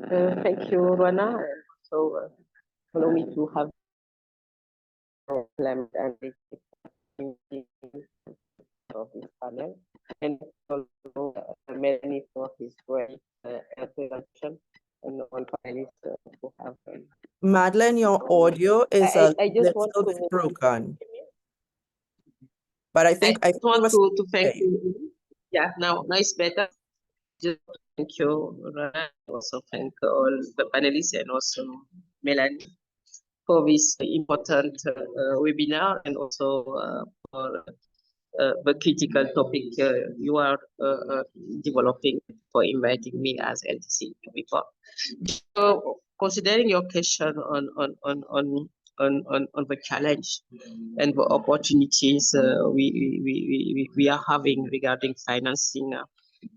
Thank you, Rana. So allow me to have climate and of this panel, and also many for his great introduction, and all panelists who have Madeline, your audio is a I just want little bit to broken, but I think I it just want was to thank okay. you. Yeah, now it's better. Just thank you, Rana. Also thank all the panelists and also Melanie for this important webinar, and also for the critical topic you are developing for inviting me as LDC to be part. So, considering your question on the challenge and the opportunities we are having regarding financing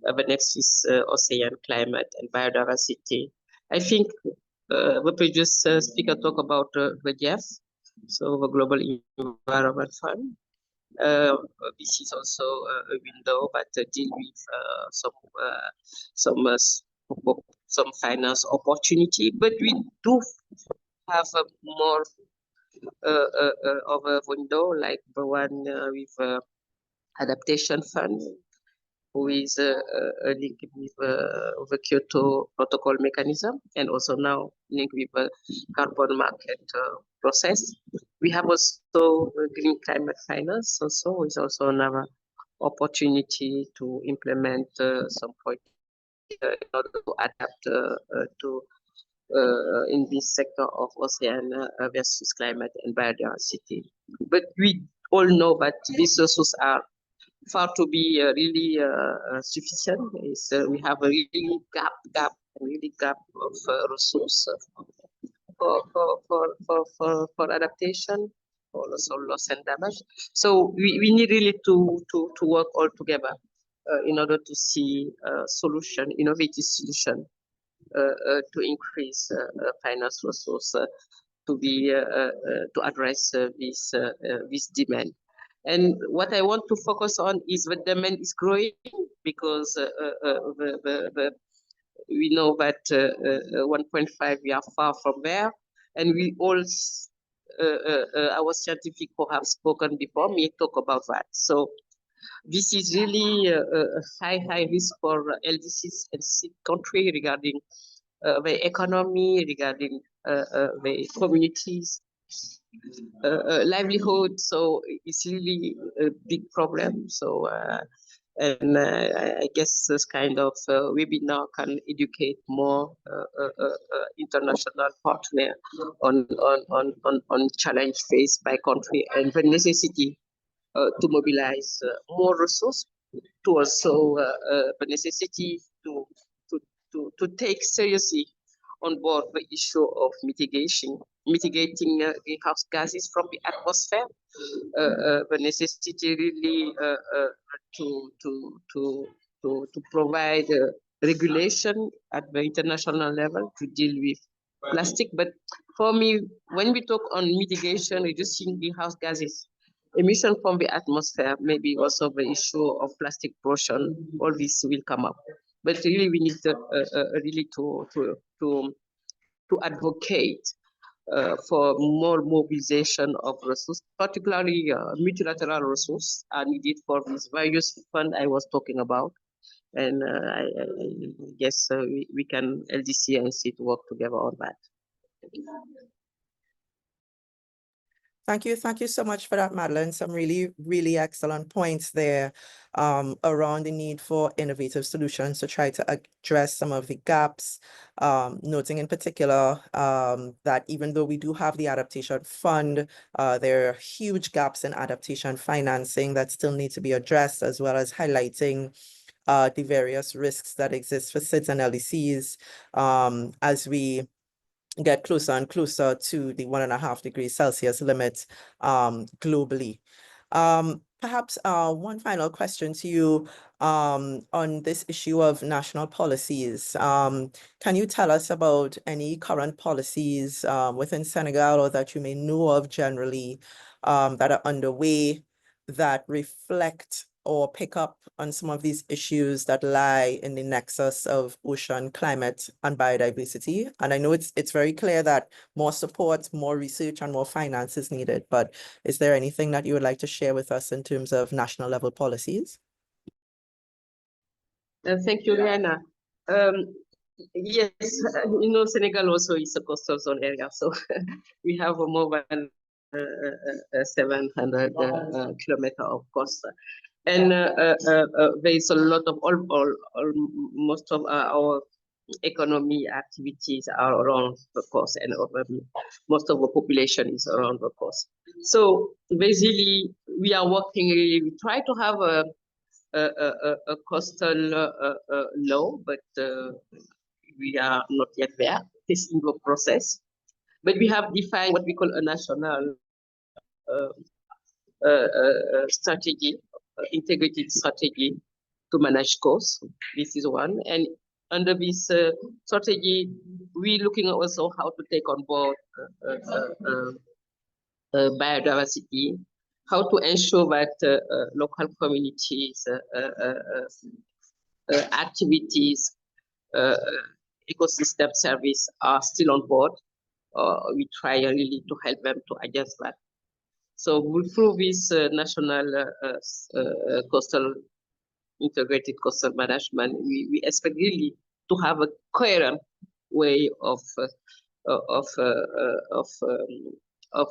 the nexus ocean, climate, and biodiversity, I think the previous speaker talked about the GEF, so the Global Environment Fund. This is also a window, but deal with some finance opportunity. But we do have a more of a window like the one with adaptation fund, who is linked with the Kyoto Protocol mechanism, and also now linked with the carbon market process. We have also green climate finance, also is also another opportunity to implement some projects in order to adapt to in this sector of ocean versus climate and biodiversity. But we all know that these resources are far to be really sufficient. We have a really gap of resource for adaptation, for also loss and damage. So we need really to work all together in order to see innovative solution to increase finance resource to address this demand. And what I want to focus on is the demand is growing, because we know that 1.5 we are far from there, and we all our scientific who have spoken before me talk about that. So this is really a high risk for LDCs and SIDS country regarding the economy, regarding the communities, livelihood. So it's really a big problem. So and I guess this kind of webinar can educate more international partner on challenge faced by country and the necessity to mobilize more resources, to also the necessity to take seriously on board the issue of mitigating greenhouse gases from the atmosphere, the necessity really to provide regulation at the international level to deal with plastic. But for me, when we talk on mitigation, reducing greenhouse gases emission from the atmosphere, maybe also the issue of plastic pollution, all this will come up. But really, we need to advocate for more mobilization of resources, particularly multilateral resources are needed for these various funds I was talking about. And I guess we can, LDC and SIDS, work together on that. Thank you. Thank you so much for that, Madeline. Some really excellent points there around the need for innovative solutions to try to address some of the gaps, noting in particular that even though we do have the adaptation fund, there are huge gaps in adaptation financing that still need to be addressed, as well as highlighting the various risks that exist for SIDS and LDCs as we get closer and closer to the 1.5 degrees Celsius limit globally. Perhaps one final question to you on this issue of national policies. Can you tell us about any current policies within Senegal, or that you may know of generally, that are underway that reflect or pick up on some of these issues that lie in the nexus of ocean, climate, and biodiversity? And I know it's very clear that more support, more research, and more finance is needed, but is there anything that you would like to share with us in terms of national level policies? Thank you, Rihanna. Yes, Senegal also is a coastal zone area, so we have more than 700 kilometers of coast, and there is a lot of most of our economy activities are around the coast, and most of the population is around the coast. So basically, we are working. We try to have a coastal law, but we are not yet there. This is the process. But we have defined what we call a national strategy, integrated strategy to manage costs. This is one. And under this strategy, we're looking at also how to take on board biodiversity, how to ensure that local communities, activities, ecosystem service are still on board. We try really to help them to adjust that. So through this national coastal integrated coastal management, we expect really to have a coherent way of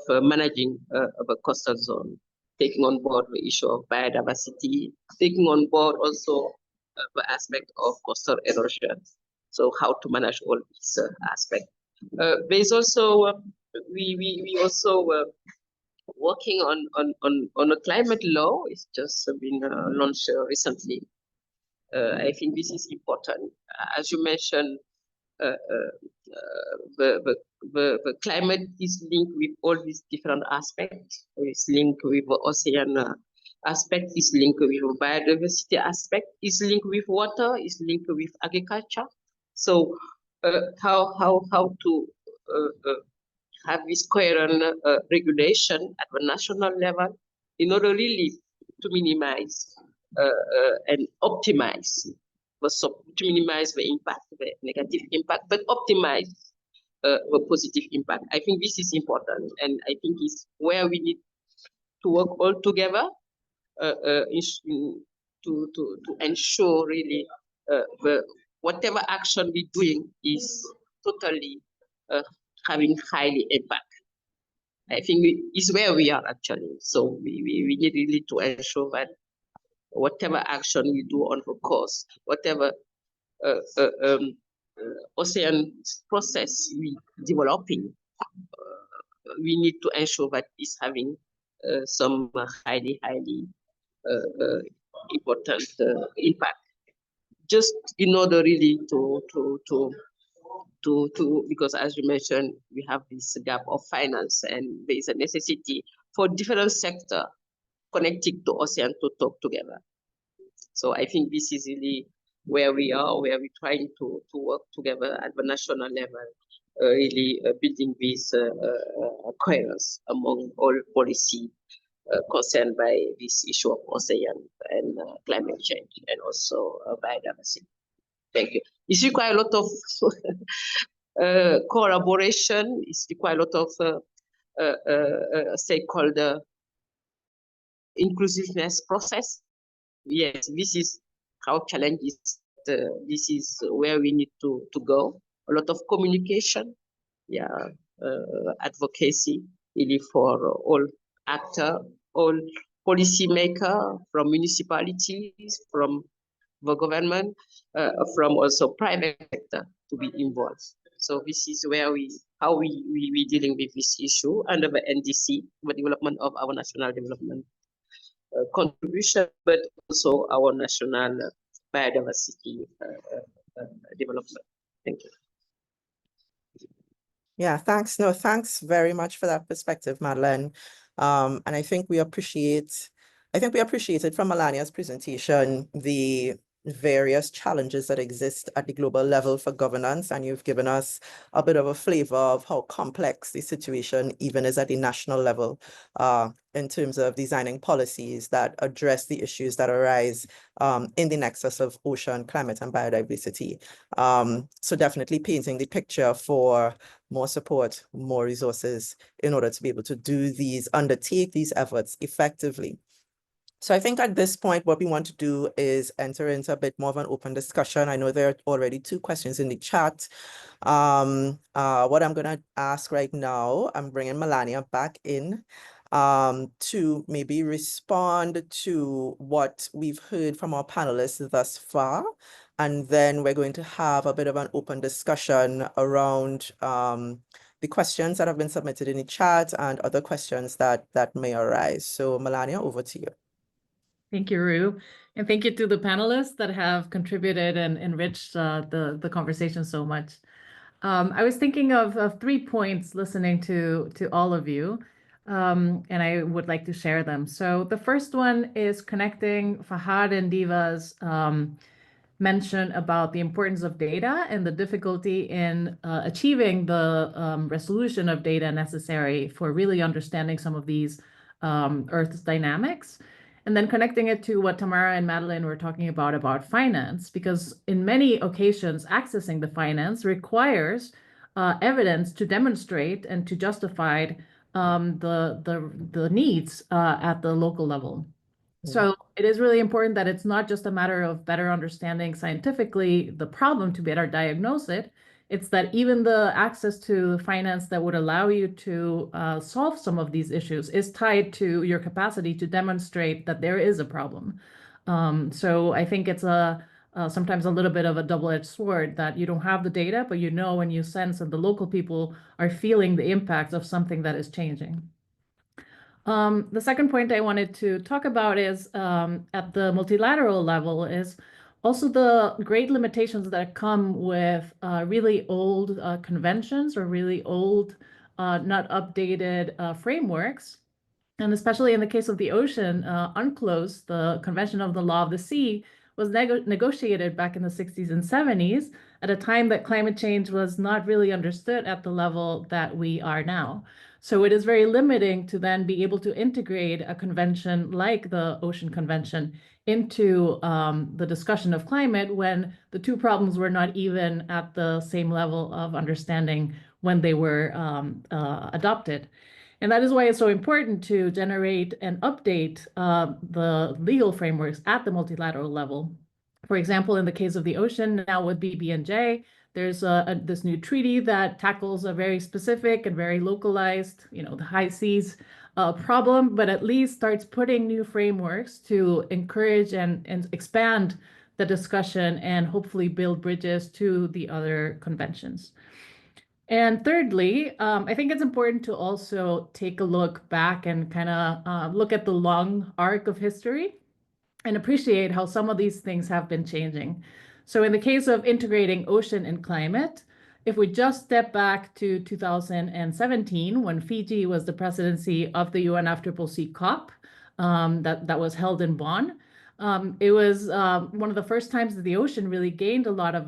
managing the coastal zone, taking on board the issue of biodiversity, taking on board also the aspect of coastal erosion. So how to manage all these aspects. There's also we also working on a climate law. It's just been launched recently. I think this is important. As you mentioned, the climate is linked with all these different aspects. It's linked with the ocean aspect, is linked with biodiversity aspect, is linked with water, is linked with agriculture. So how to have this coherent regulation at the national level in order really to minimize and optimize, to minimize the impact, the negative impact, but optimize the positive impact. I think this is important, and I think it's where we need to work all together to ensure really whatever action we're doing is totally having highly impact. I think is where we are actually. So we need really to ensure that whatever action we do on the coast, whatever ocean process we developing, we need to ensure that it's having some highly important impact. Just in order really to because as you mentioned, we have this gap of finance, and there is a necessity for different sectors connected to ocean to talk together. So I think this is really where we are, where we're trying to work together at the national level, really building this coherence among all policy concerned by this issue of ocean and climate change, and also biodiversity. Thank you. It's require a lot of collaboration. It's require a lot of stakeholder inclusiveness process. Yes, this is our challenges. This is where we need to go. A lot of communication, yeah, advocacy, really for all actors, all policymakers, from municipalities, from the government, from also private sector to be involved. So this is where how we dealing with this issue under the NDC, the development of our national development contribution, but also our national biodiversity development. Thank you. Yeah, thanks. No, thanks very much for that perspective, Madeleine. And I think we appreciated from Melania's presentation the various challenges that exist at the global level for governance, and you've given us a bit of a flavor of how complex the situation even is at the national level in terms of designing policies that address the issues that arise in the nexus of ocean, climate, and biodiversity. So definitely painting the picture for more support, more resources in order to be able to undertake these efforts effectively. So I think at this point, what we want to do is enter into a bit more of an open discussion. I know there are already 2 questions in the chat. What I'm going to ask right now, I'm bringing Melania back in to maybe respond to what we've heard from our panelists thus far. And then we're going to have a bit of an open discussion around the questions that have been submitted in the chat and other questions that may arise. So Melania, over to you. Thank you, Rue. And thank you to the panelists that have contributed and enriched the conversation so much. I was thinking of 3 points listening to all of you, and I would like to share them. So the first one is connecting Fahad and Diva's mention about the importance of data and the difficulty in achieving the resolution of data necessary for really understanding some of these Earth's dynamics. And then connecting it to what Tamara and Madeline were talking about finance, because in many occasions, accessing the finance requires evidence to demonstrate and to justify the needs at the local level. So it is really important that it's not just a matter of better understanding scientifically the problem to better diagnose it. It's that even the access to finance that would allow you to solve some of these issues is tied to your capacity to demonstrate that there is a problem. So I think it's sometimes a little bit of a double-edged sword that you don't have the data, but you know and you sense that the local people are feeling the impacts of something that is changing. The second point I wanted to talk about is at the multilateral level is also the great limitations that come with really old conventions or really old, not updated frameworks. And especially in the case of the ocean, UNCLOS, the Convention of the Law of the Sea, was negotiated back in the 60s and 70s at a time that climate change was not really understood at the level that we are now. So it is very limiting to then be able to integrate a convention like the Ocean Convention into the discussion of climate when the 2 problems were not even at the same level of understanding when they were adopted. And that is why it's so important to generate and update the legal frameworks at the multilateral level. For example, in the case of the ocean, now with BBNJ, there's this new treaty that tackles a very specific and very localized, the high seas problem, but at least starts putting new frameworks to encourage and expand the discussion and hopefully build bridges to the other conventions. And thirdly, I think it's important to also take a look back and kind of look at the long arc of history and appreciate how some of these things have been changing. So in the case of integrating ocean and climate, if we just step back to 2017, when Fiji was the presidency of the UNFCCC COP that was held in Bonn, it was one of the first times that the ocean really gained a lot of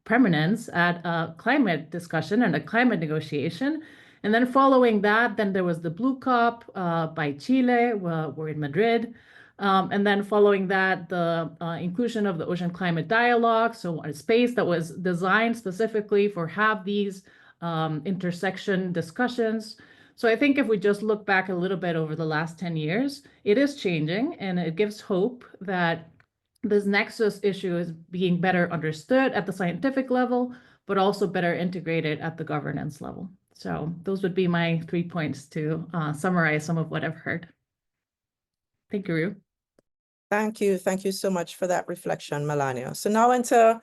prominence at a climate discussion and a climate negotiation. And then following that, then there was the Blue COP by Chile, we're in Madrid. And then following that, the inclusion of the Ocean Climate Dialogue, so a space that was designed specifically for have these intersection discussions. So I think if we just look back a little bit over the last 10 years, it is changing, and it gives hope that this nexus issue is being better understood at the scientific level, but also better integrated at the governance level. So those would be my 3 points to summarize some of what I've heard. Thank you, Rue. Thank you. Thank you so much for that reflection, Melania. So now into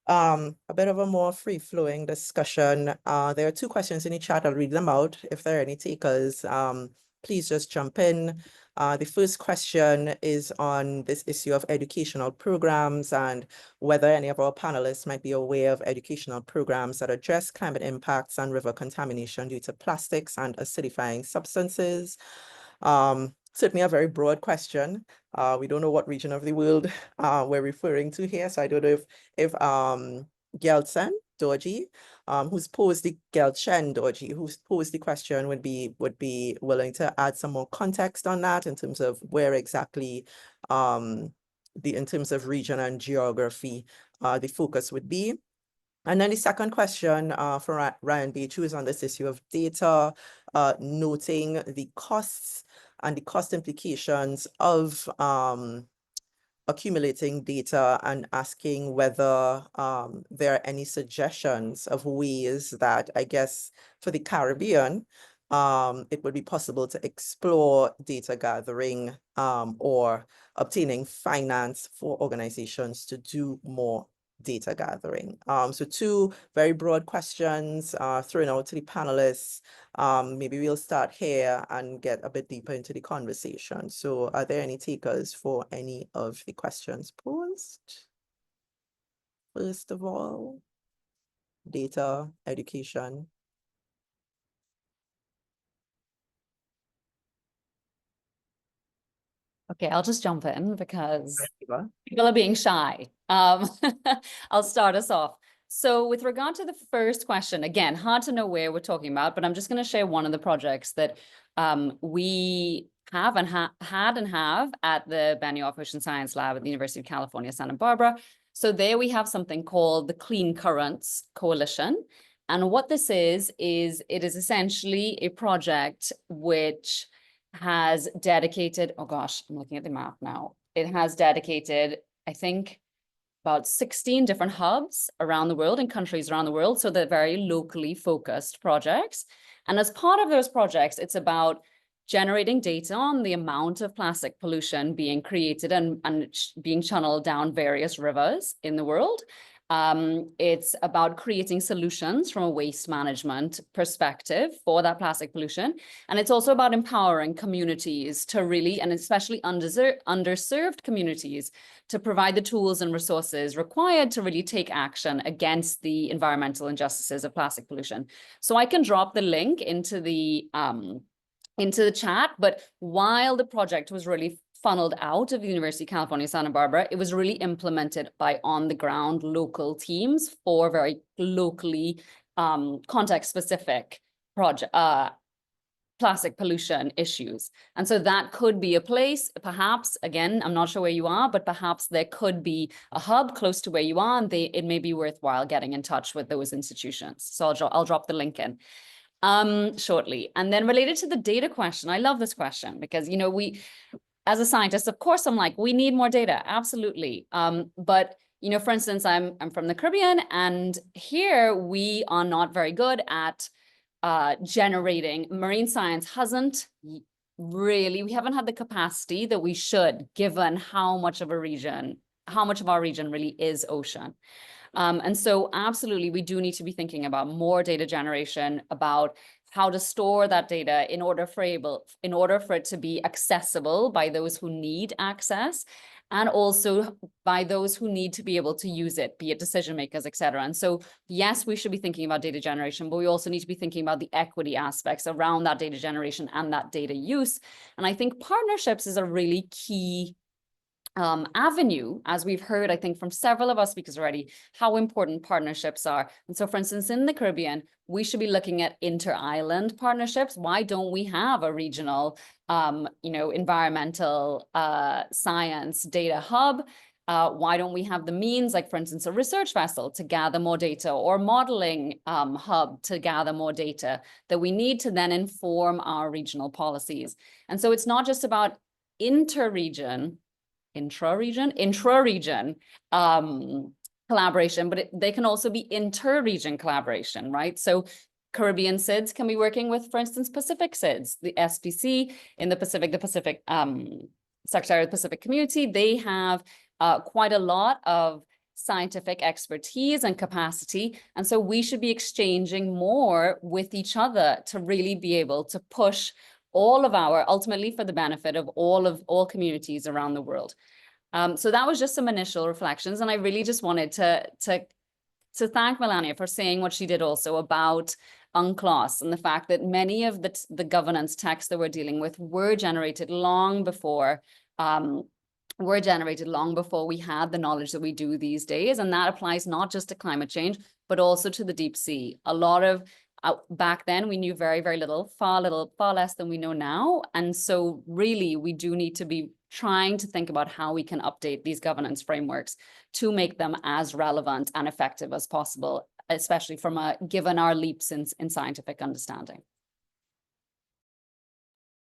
a bit of a more free-flowing discussion. There are 2 questions in the chat. I'll read them out. If there are any takers, please just jump in. The first question is on this issue of educational programs and whether any of our panelists might be aware of educational programs that address climate impacts and river contamination due to plastics and acidifying substances. Certainly a very broad question. We don't know what region of the world we're referring to here. So I don't know if Gelsen Dorji, who's posed the question would be willing to add some more context on that in terms of where exactly in terms of region and geography the focus would be. And then the second question for Ryan Beach, who is on this issue of data, noting the costs and the cost implications of accumulating data and asking whether there are any suggestions of ways that, I guess, for the Caribbean, it would be possible to explore data gathering or obtaining finance for organizations to do more data gathering. So two very broad questions thrown out to the panelists. Maybe we'll start here and get a bit deeper into the conversation. So are there any takers for any of the questions posed? First of all, data, education. Okay, I'll just jump in because Eva? people are being shy. I'll start us off. So with regard to the first question, again, hard to know where we're talking about, but I'm just going to share one of the projects that we have and have at the Benioff Ocean Science Lab at the University of California, Santa Barbara. So there we have something called the Clean Currents Coalition. And what this is it is essentially a project which has dedicated, oh gosh, I'm looking at the map now. It has dedicated, I think, about 16 different hubs around the world in countries around the world. So they're very locally focused projects. And as part of those projects, it's about generating data on the amount of plastic pollution being created and being channeled down various rivers in the world. It's about creating solutions from a waste management perspective for that plastic pollution. And it's also about empowering communities to really, and especially underserved communities, to provide the tools and resources required to really take action against the environmental injustices of plastic pollution. So I can drop the link into the chat, but while the project was really funneled out of the University of California, Santa Barbara, it was really implemented by on-the-ground local teams for very locally context-specific project plastic pollution issues. And so that could be a place, perhaps, again, I'm not sure where you are, but perhaps there could be a hub close to where you are, and it may be worthwhile getting in touch with those institutions. So I'll drop the link in shortly. And then related to the data question, I love this question because, you know, we, as a scientist, of course, I'm like, we need more data, absolutely. But, you know, for instance, I'm from the Caribbean, and here we are not very good at generating. Marine science hasn't really, we haven't had the capacity that we should, given how much of our region really is ocean. And so absolutely, we do need to be thinking about more data generation, about how to store that data in order for it to be accessible by those who need access, and also by those who need to be able to use it, be it decision makers, et cetera. And so, yes, we should be thinking about data generation, but we also need to be thinking about the equity aspects around that data generation and that data use. And I think partnerships is a really key avenue, as we've heard, I think, from several of us speakers already, how important partnerships are. And so, for instance, in the Caribbean, we should be looking at inter-island partnerships. Why don't we have a regional, you know, environmental science data hub? Why don't we have the means, like, for instance, a research vessel to gather more data, or modeling hub to gather more data that we need to then inform our regional policies? And so it's not just about intra-region collaboration, but they can also be inter-region collaboration, right? So Caribbean SIDS can be working with, for instance, Pacific SIDS, the SPC in the Pacific Secretary of the Pacific Community. They have quite a lot of scientific expertise and capacity. And so we should be exchanging more with each other to really be able to push all of ultimately for the benefit of all communities around the world. So that was just some initial reflections. And I really just wanted to thank Melania for saying what she did also about UNCLOS and the fact that many of the governance texts that we're dealing with were generated long before we had the knowledge that we do these days. And that applies not just to climate change, but also to the deep sea. A lot of back then, we knew very, very little, far less than we know now. And so really, we do need to be trying to think about how we can update these governance frameworks to make them as relevant and effective as possible, especially given our leaps in scientific understanding.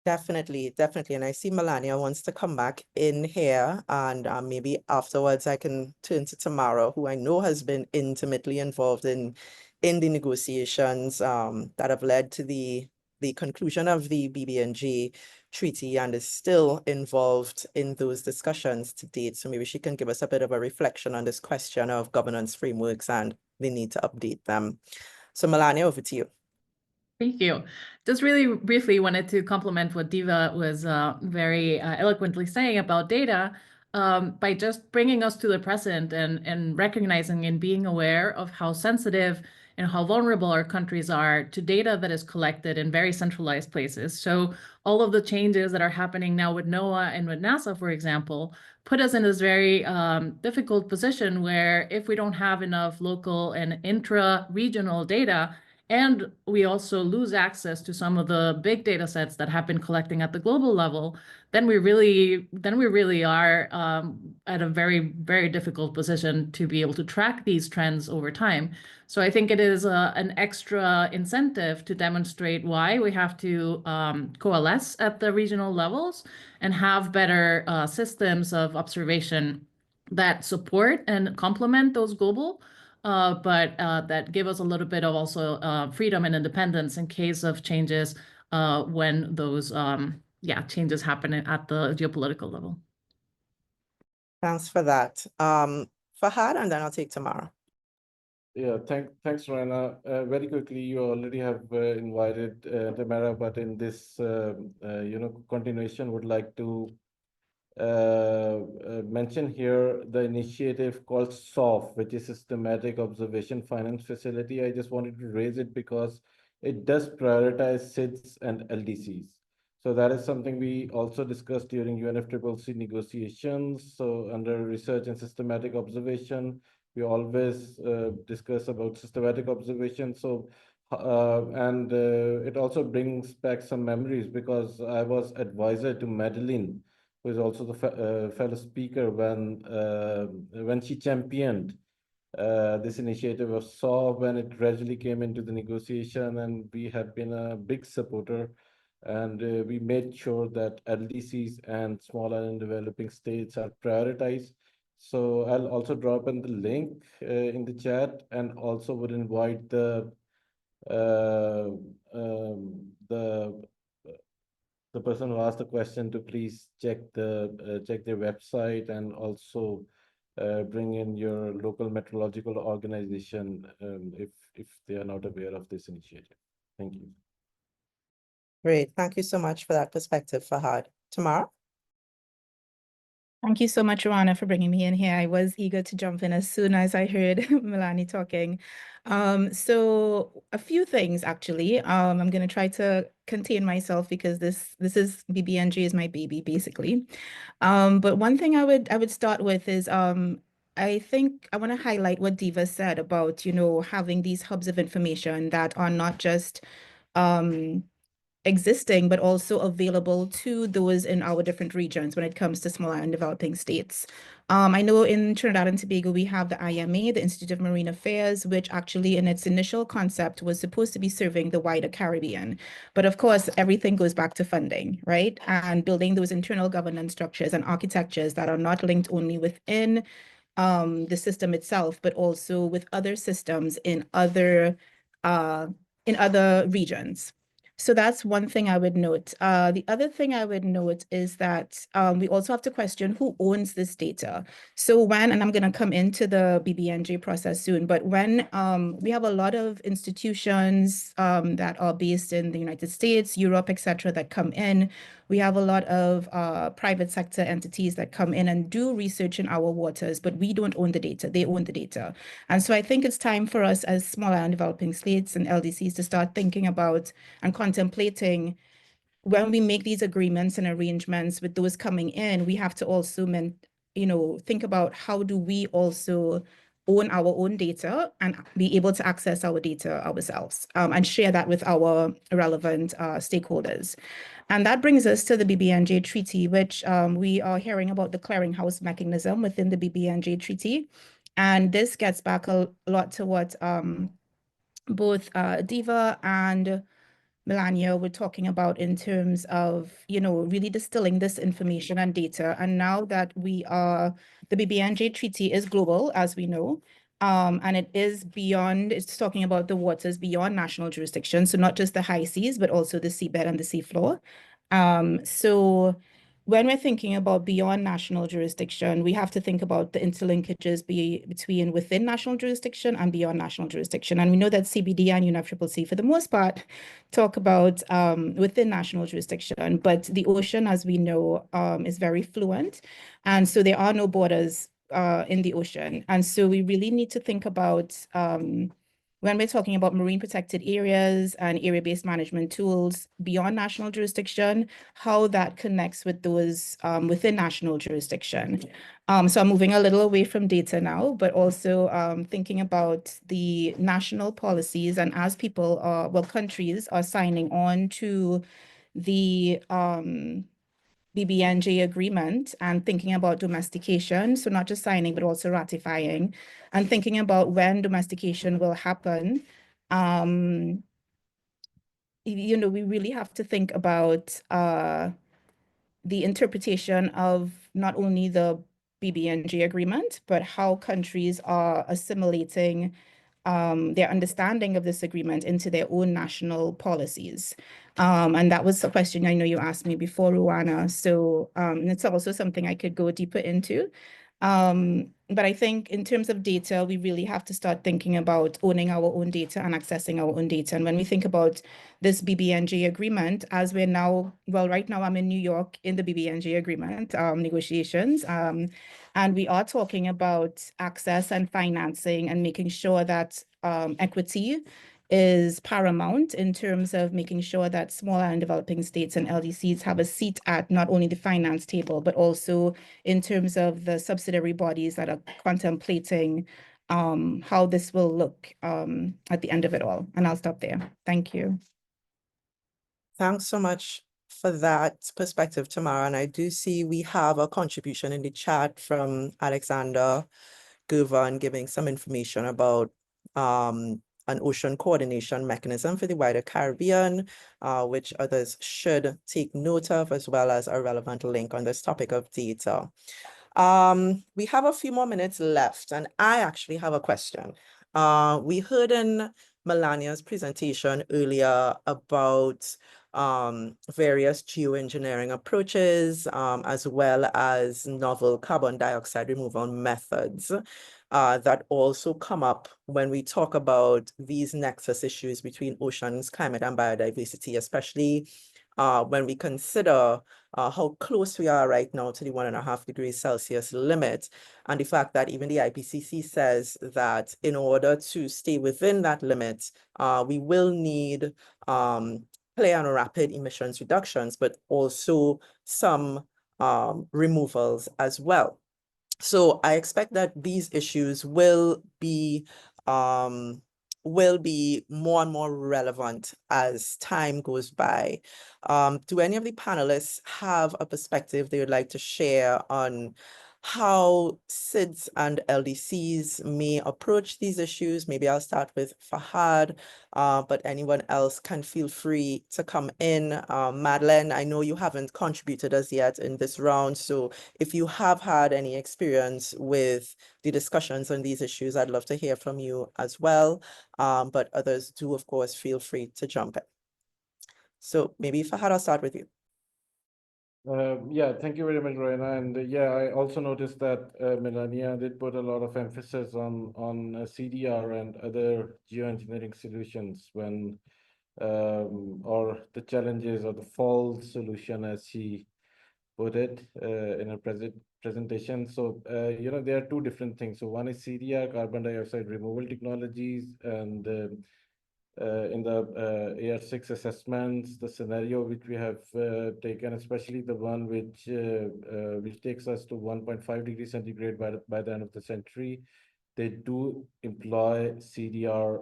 Definitely, definitely. And I see Melania wants to come back in here, and maybe afterwards I can turn to Tamara, who I know has been intimately involved in the negotiations that have led to the conclusion of the BBNG treaty and is still involved in those discussions to date. So maybe she can give us a bit of a reflection on this question of governance frameworks and the need to update them. So Melania, over to you. Thank you. Just really briefly wanted to complement what Diva was very eloquently saying about data by just bringing us to the present and recognizing and being aware of how sensitive and how vulnerable our countries are to data that is collected in very centralized places. So all of the changes that are happening now with NOAA and with NASA, for example, put us in this very difficult position where if we don't have enough local and intra-regional data, and we also lose access to some of the big data sets that have been collecting at the global level, then we really are at a very, very difficult position to be able to track these trends over time. So I think it is an extra incentive to demonstrate why we have to coalesce at the regional levels and have better systems of observation that support and complement those global but that give us a little bit of also freedom and independence in case of changes when those changes happen at the geopolitical level. Thanks for that. Fahad, and then I'll take Tamara. Yeah, thanks, Rana. Very quickly, you already have invited Tamara, but in this continuation, would like to mention here the initiative called SOF, which is Systematic Observation Finance Facility. I just wanted to raise it because it does prioritize SIDS and LDCs. So that is something we also discussed during UNFCCC negotiations. So under research and systematic observation, we always discuss about systematic observation. So it also brings back some memories because I was advisor to Madeline, who is also the fellow speaker when she championed this initiative of SOF when it gradually came into the negotiation, and we have been a big supporter. And we made sure that LDCs and small and developing states are prioritized. So I'll also drop in the link in the chat, and also would invite the person who asked the question to please check their website, and also bring in your local meteorological organization if they are not aware of this initiative. Thank you. Great. Thank you so much for that perspective, Fahad. Tamara? Thank you so much, Rana, for bringing me in here. I was eager to jump in as soon as I heard Melanie talking. So a few things, actually. I'm going to try to contain myself because this is BBNG is my baby, basically. But one thing I would start with is I think I want to highlight what Diva said about, having these hubs of information that are not just existing, but also available to those in our different regions when it comes to small and developing states. I know in Trinidad and Tobago, we have the IMA, the Institute of Marine Affairs, which actually in its initial concept was supposed to be serving the wider Caribbean. But of course, everything goes back to funding, right? And building those internal governance structures and architectures that are not linked only within the system itself, but also with other systems in other regions. So that's one thing I would note. The other thing I would note is that we also have to question who owns this data. So when, and I'm going to come into the BBNJ process soon, but when we have a lot of institutions that are based in the United States, Europe, etc., that come in, we have a lot of private sector entities that come in and do research in our waters, but we don't own the data. They own the data. And so I think it's time for us as small and developing states and LDCs to start thinking about and contemplating when we make these agreements and arrangements with those coming in, we have to also think about how do we also own our own data and be able to access our data ourselves and share that with our relevant stakeholders. And that brings us to the BBNJ Treaty, which we are hearing about the clearinghouse mechanism within the BBNJ Treaty. And this gets back a lot to what both Diva and Melania were talking about in terms of, you know, really distilling this information and data. And now that the BBNJ treaty is global, as we know, and it is beyond, it's talking about the waters beyond national jurisdiction. So not just the high seas, but also the seabed and the seafloor. So when we're thinking about beyond national jurisdiction, we have to think about the interlinkages between within national jurisdiction and beyond national jurisdiction. And we know that CBD and UNFCCC, for the most part, talk about within national jurisdiction, but the ocean, as we know, is very fluent. And so there are no borders in the ocean. And so we really need to think about when we're talking about marine protected areas and area-based management tools beyond national jurisdiction, how that connects with those within national jurisdiction. So I'm moving a little away from data now, but also thinking about the national policies, and as people are, well, countries are signing on to the BBNJ agreement and thinking about domestication. So not just signing, but also ratifying, and thinking about when domestication will happen. You know, we really have to think about the interpretation of not only the BBNJ agreement, but how countries are assimilating their understanding of this agreement into their own national policies. And that was a question I know you asked me before, Ruana. So it's also something I could go deeper into. But I think in terms of data, we really have to start thinking about owning our own data and accessing our own data. And when we think about this BBNJ agreement, as we're now, well, right now I'm in New York in the BBNJ agreement negotiations. And we are talking about access and financing and making sure that equity is paramount in terms of making sure that smaller and developing states and LDCs have a seat at not only the finance table, but also in terms of the subsidiary bodies that are contemplating how this will look at the end of it all. And I'll stop there. Thank you. Thanks so much for that perspective, Tamara. And I do see we have a contribution in the chat from Alexander Govan giving some information about an ocean coordination mechanism for the wider Caribbean, which others should take note of, as well as a relevant link on this topic of data. We have a few more minutes left, and I actually have a question. We heard in Melania's presentation earlier about various geoengineering approaches, as well as novel carbon dioxide removal methods that also come up when we talk about these nexus issues between oceans, climate, and biodiversity, especially when we consider how close we are right now to the 1.5 degrees Celsius limit, and the fact that even the IPCC says that in order to stay within that limit, we will need clear and rapid emissions reductions, but also some removals as well. So I expect that these issues will be more and more relevant as time goes by. Do any of the panelists have a perspective they would like to share on how SIDS and LDCs may approach these issues? Maybe I'll start with Fahad, but anyone else can feel free to come in. Madeleine, I know you haven't contributed as yet in this round, so if you have had any experience with the discussions on these issues, I'd love to hear from you as well. But others do, of course, feel free to jump in. So maybe Fahad, I'll start with you. Yeah, thank you very much, Roena. And yeah, I also noticed that Melania did put a lot of emphasis on CDR and other geoengineering solutions when, or the challenges or the false solution, as she put it in her presentation. So, you know, there are two different things. So one is CDR, carbon dioxide removal technologies, and in the AR6 assessments, the scenario which we have taken, especially the one which takes us to 1.5 degrees centigrade by the end of the century, they do employ CDR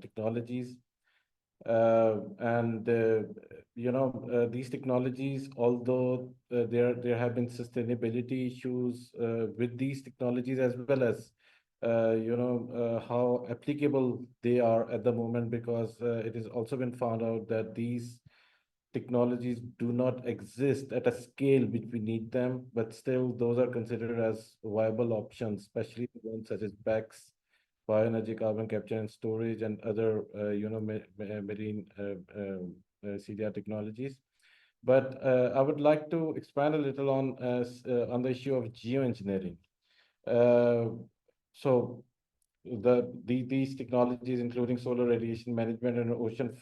technologies. You know, these technologies, although there have been sustainability issues with these technologies, as well as how applicable they are at the moment, because it has also been found out that these technologies do not exist at a scale which we need them, but still those are considered as viable options, especially the ones such as BECCS, bioenergy, carbon capture and storage, and other marine CDR technologies. But I would like to expand a little on the issue of geoengineering. So these technologies, including solar radiation management and ocean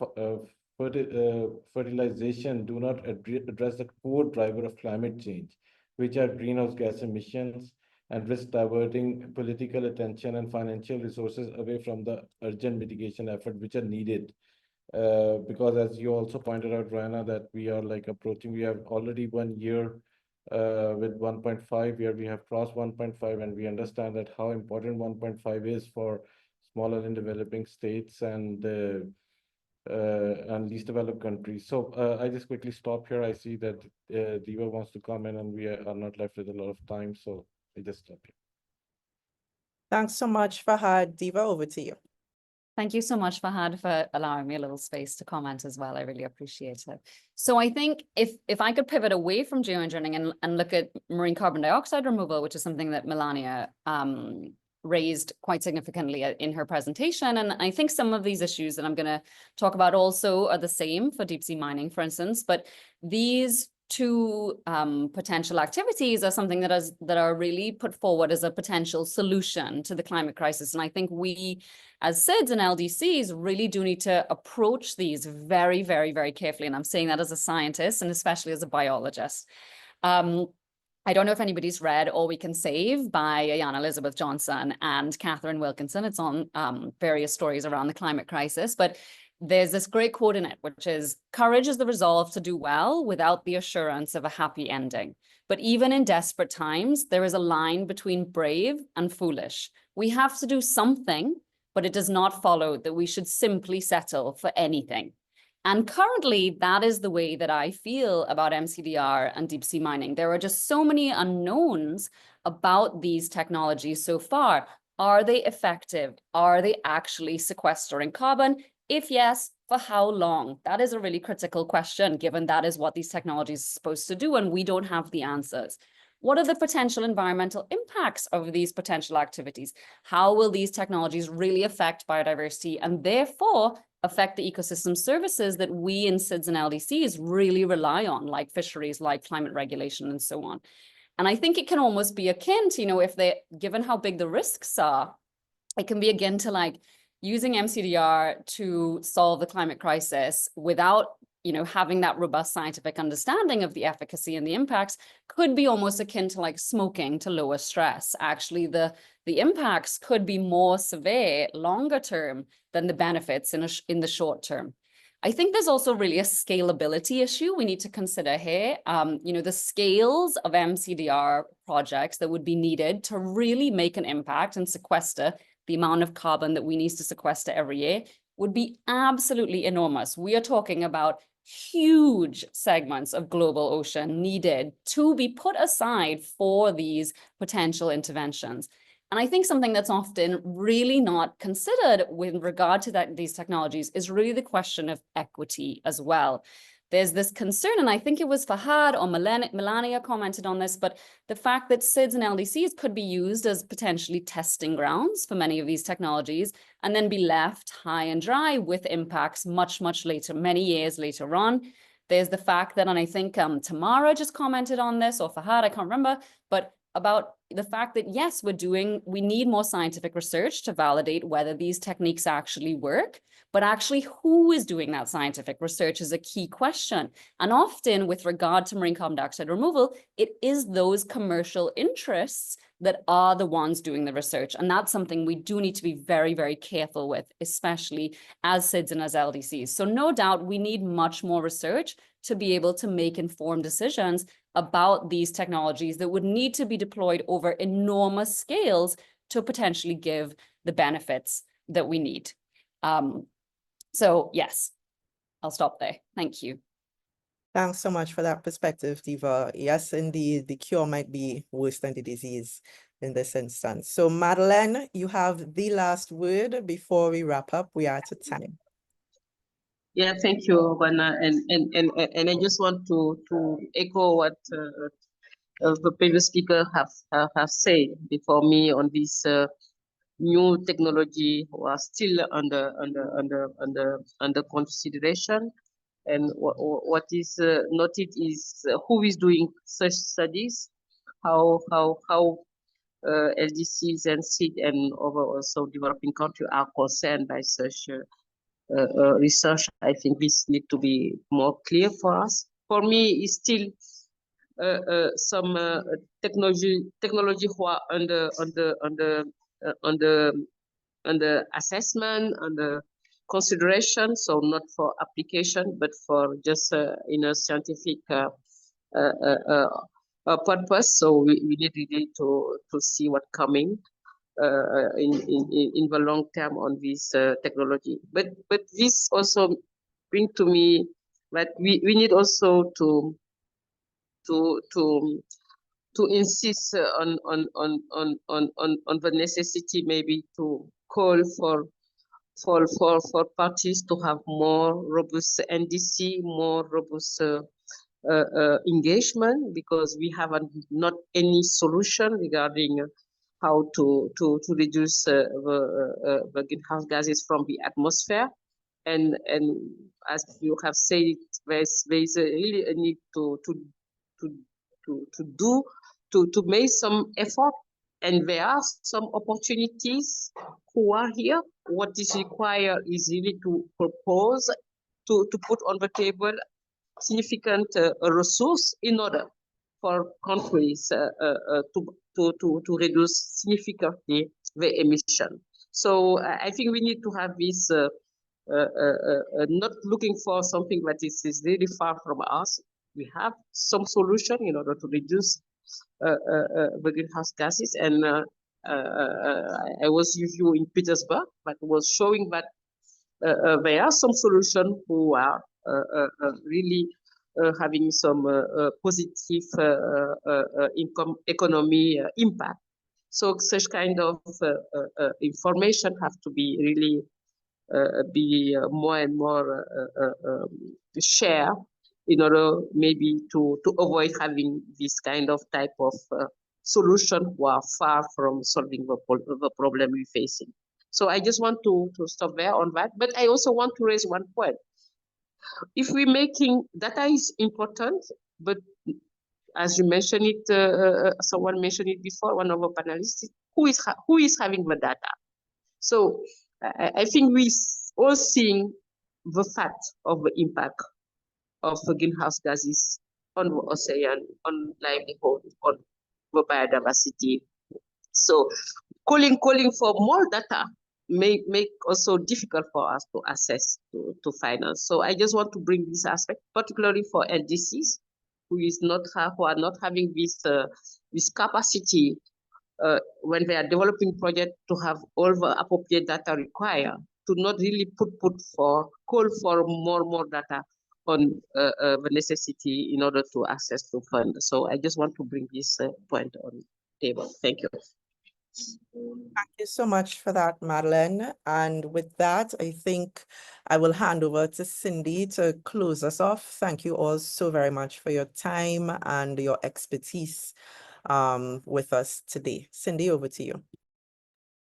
fertilization, do not address the core driver of climate change, which are greenhouse gas emissions, and risk diverting political attention and financial resources away from the urgent mitigation efforts which are needed. Because as you also pointed out, Rana, that we are we have already 1 year with 1.5, where we have crossed 1.5, and we understand that how important 1.5 is for smaller and developing states and least developed countries. So I just quickly stop here. I see that Diva wants to come in, and we are not left with a lot of time, so I just stop here. Thanks so much, Fahad. Diva, over to you. Thank you so much, Fahad, for allowing me a little space to comment as well. I really appreciate it. So I think if I could pivot away from geoengineering and look at marine carbon dioxide removal, which is something that Melania raised quite significantly in her presentation. And I think some of these issues that I'm going to talk about also are the same for deep sea mining, for instance. But these two potential activities are something that are really put forward as a potential solution to the climate crisis. And I think we, as SIDS and LDCs, really do need to approach these very, very, very carefully. And I'm saying that as a scientist and especially as a biologist. I don't know if anybody's read All We Can Save by Ayanna Elizabeth Johnson and Catherine Wilkinson. It's on various stories around the climate crisis, but there's this great quote in it, which is, "Courage is the resolve to do well without the assurance of a happy ending. But even in desperate times, there is a line between brave and foolish. We have to do something, but it does not follow that we should simply settle for anything." And currently, that is the way that I feel about MCDR and deep sea mining. There are just so many unknowns about these technologies so far. Are they effective? Are they actually sequestering carbon? If yes, for how long? That is a really critical question, given that is what these technologies are supposed to do, and we don't have the answers. What are the potential environmental impacts of these potential activities? How will these technologies really affect biodiversity and therefore affect the ecosystem services that we in SIDS and LDCs really rely on, like fisheries, like climate regulation, and so on? And I think it can almost be akin to, if they, given how big the risks are, it can be akin to like using MCDR to solve the climate crisis without having that robust scientific understanding of the efficacy and the impacts could be almost akin to like smoking to lower stress. Actually, the impacts could be more severe longer term than the benefits in the short term. I think there's also really a scalability issue we need to consider here. The scales of MCDR projects that would be needed to really make an impact and sequester the amount of carbon that we need to sequester every year would be absolutely enormous. We are talking about huge segments of global ocean needed to be put aside for these potential interventions. And I think something that's often really not considered with regard to these technologies is really the question of equity as well. There's this concern, and I think it was Fahad or Melania commented on this, but the fact that SIDS and LDCs could be used as potentially testing grounds for many of these technologies and then be left high and dry with impacts much, much later, many years later on. There's the fact that, and I think Tamara just commented on this, or Fahad, I can't remember, but about the fact that, yes, we need more scientific research to validate whether these techniques actually work, but actually who is doing that scientific research is a key question. And often with regard to marine carbon dioxide removal, it is those commercial interests that are the ones doing the research. And that's something we do need to be very, very careful with, especially as SIDS and as LDCs. So no doubt we need much more research to be able to make informed decisions about these technologies that would need to be deployed over enormous scales to potentially give the benefits that we need. So yes, I'll stop there. Thank you. Thanks so much for that perspective, Diva. Yes, indeed, the cure might be worse than the disease. in this instance. So Madeleine, you have the last word before we wrap up. We are out of time. Yeah, thank you, Vanna. And I just want to echo what the previous speaker have said before me on this new technology was still under consideration. And what is noted is who is doing such studies, how LDCs and SID and over also developing countries are concerned by such research. I think this need to be more clear for us. For me, it's still some technology who are under assessment, under consideration. So not for application, but for just in a scientific purpose. So we need really to see what's coming in the long term on this technology. But this also bring to me that we need also to insist on the necessity maybe to call for parties to have more robust NDC, more robust engagement, because we have not any solution regarding how to reduce the greenhouse gases from the atmosphere. And as you have said, there's really a need to make some effort, and there are some opportunities who are here. What is required is really to propose, to put on the table significant resource in order for countries to reduce significantly the emission. So I think we need to have this not looking for something that is really far from us. We have some solution in order to reduce the greenhouse gases. And I was with you in Petersburg, but was showing that there are some solutions who are really having some positive economy impact. So such kind of information have to be really more and more shared in order maybe to avoid having this kind of type of solution who are far from solving the problem we're facing. So I just want to stop there on that. But I also want to raise one point. If we're making, data is important, but as you mentioned it, someone mentioned it before, one of our panelists, who is having the data? So I think we all seeing the fact of the impact of the greenhouse gases on the ocean, on livelihood, on the biodiversity. So calling for more data may make also difficult for us to assess, to finance. So I just want to bring this aspect, particularly for LDCs, who are not having this capacity when they are developing projects to have all the appropriate data required, to not really call for more data on the necessity in order to access to fund. So I just want to bring this point on the table. Thank you. Thank you so much for that, Madeleine. And with that, I think I will hand over to Cindy to close us off. Thank you all so very much for your time and your expertise with us today. Cindy, over to you.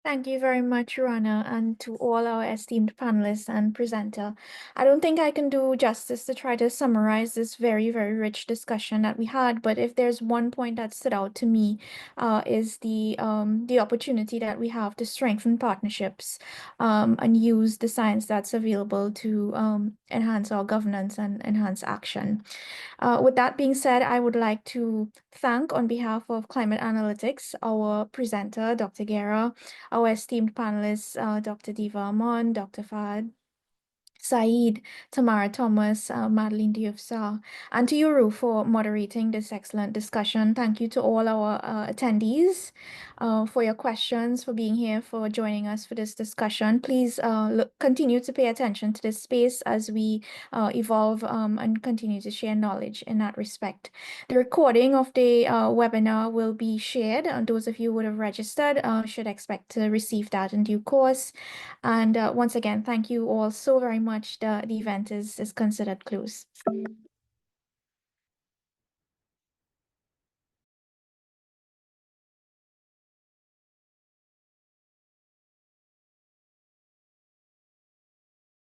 Thank you very much, Rana, and to all our esteemed panelists and presenter. I don't think I can do justice to try to summarize this very, very rich discussion that we had, but if there's one point that stood out to me, is the opportunity that we have to strengthen partnerships and use the science that's available to enhance our governance and enhance action. With that being said, I would like to thank, on behalf of Climate Analytics, our presenter, Dr. Guerra, our esteemed panelists, Dr. Diva Amon, Dr. Fahad, Saeed, Tamara Thomas, Madeline Diofsa, and to you, Ru, for moderating this excellent discussion. Thank you to all our attendees for your questions, for being here, for joining us for this discussion. Please continue to pay attention to this space as we evolve and continue to share knowledge in that respect. The recording of the webinar will be shared, and those of you who would have registered should expect to receive that in due course. And once again, thank you all so very much. The event is considered closed.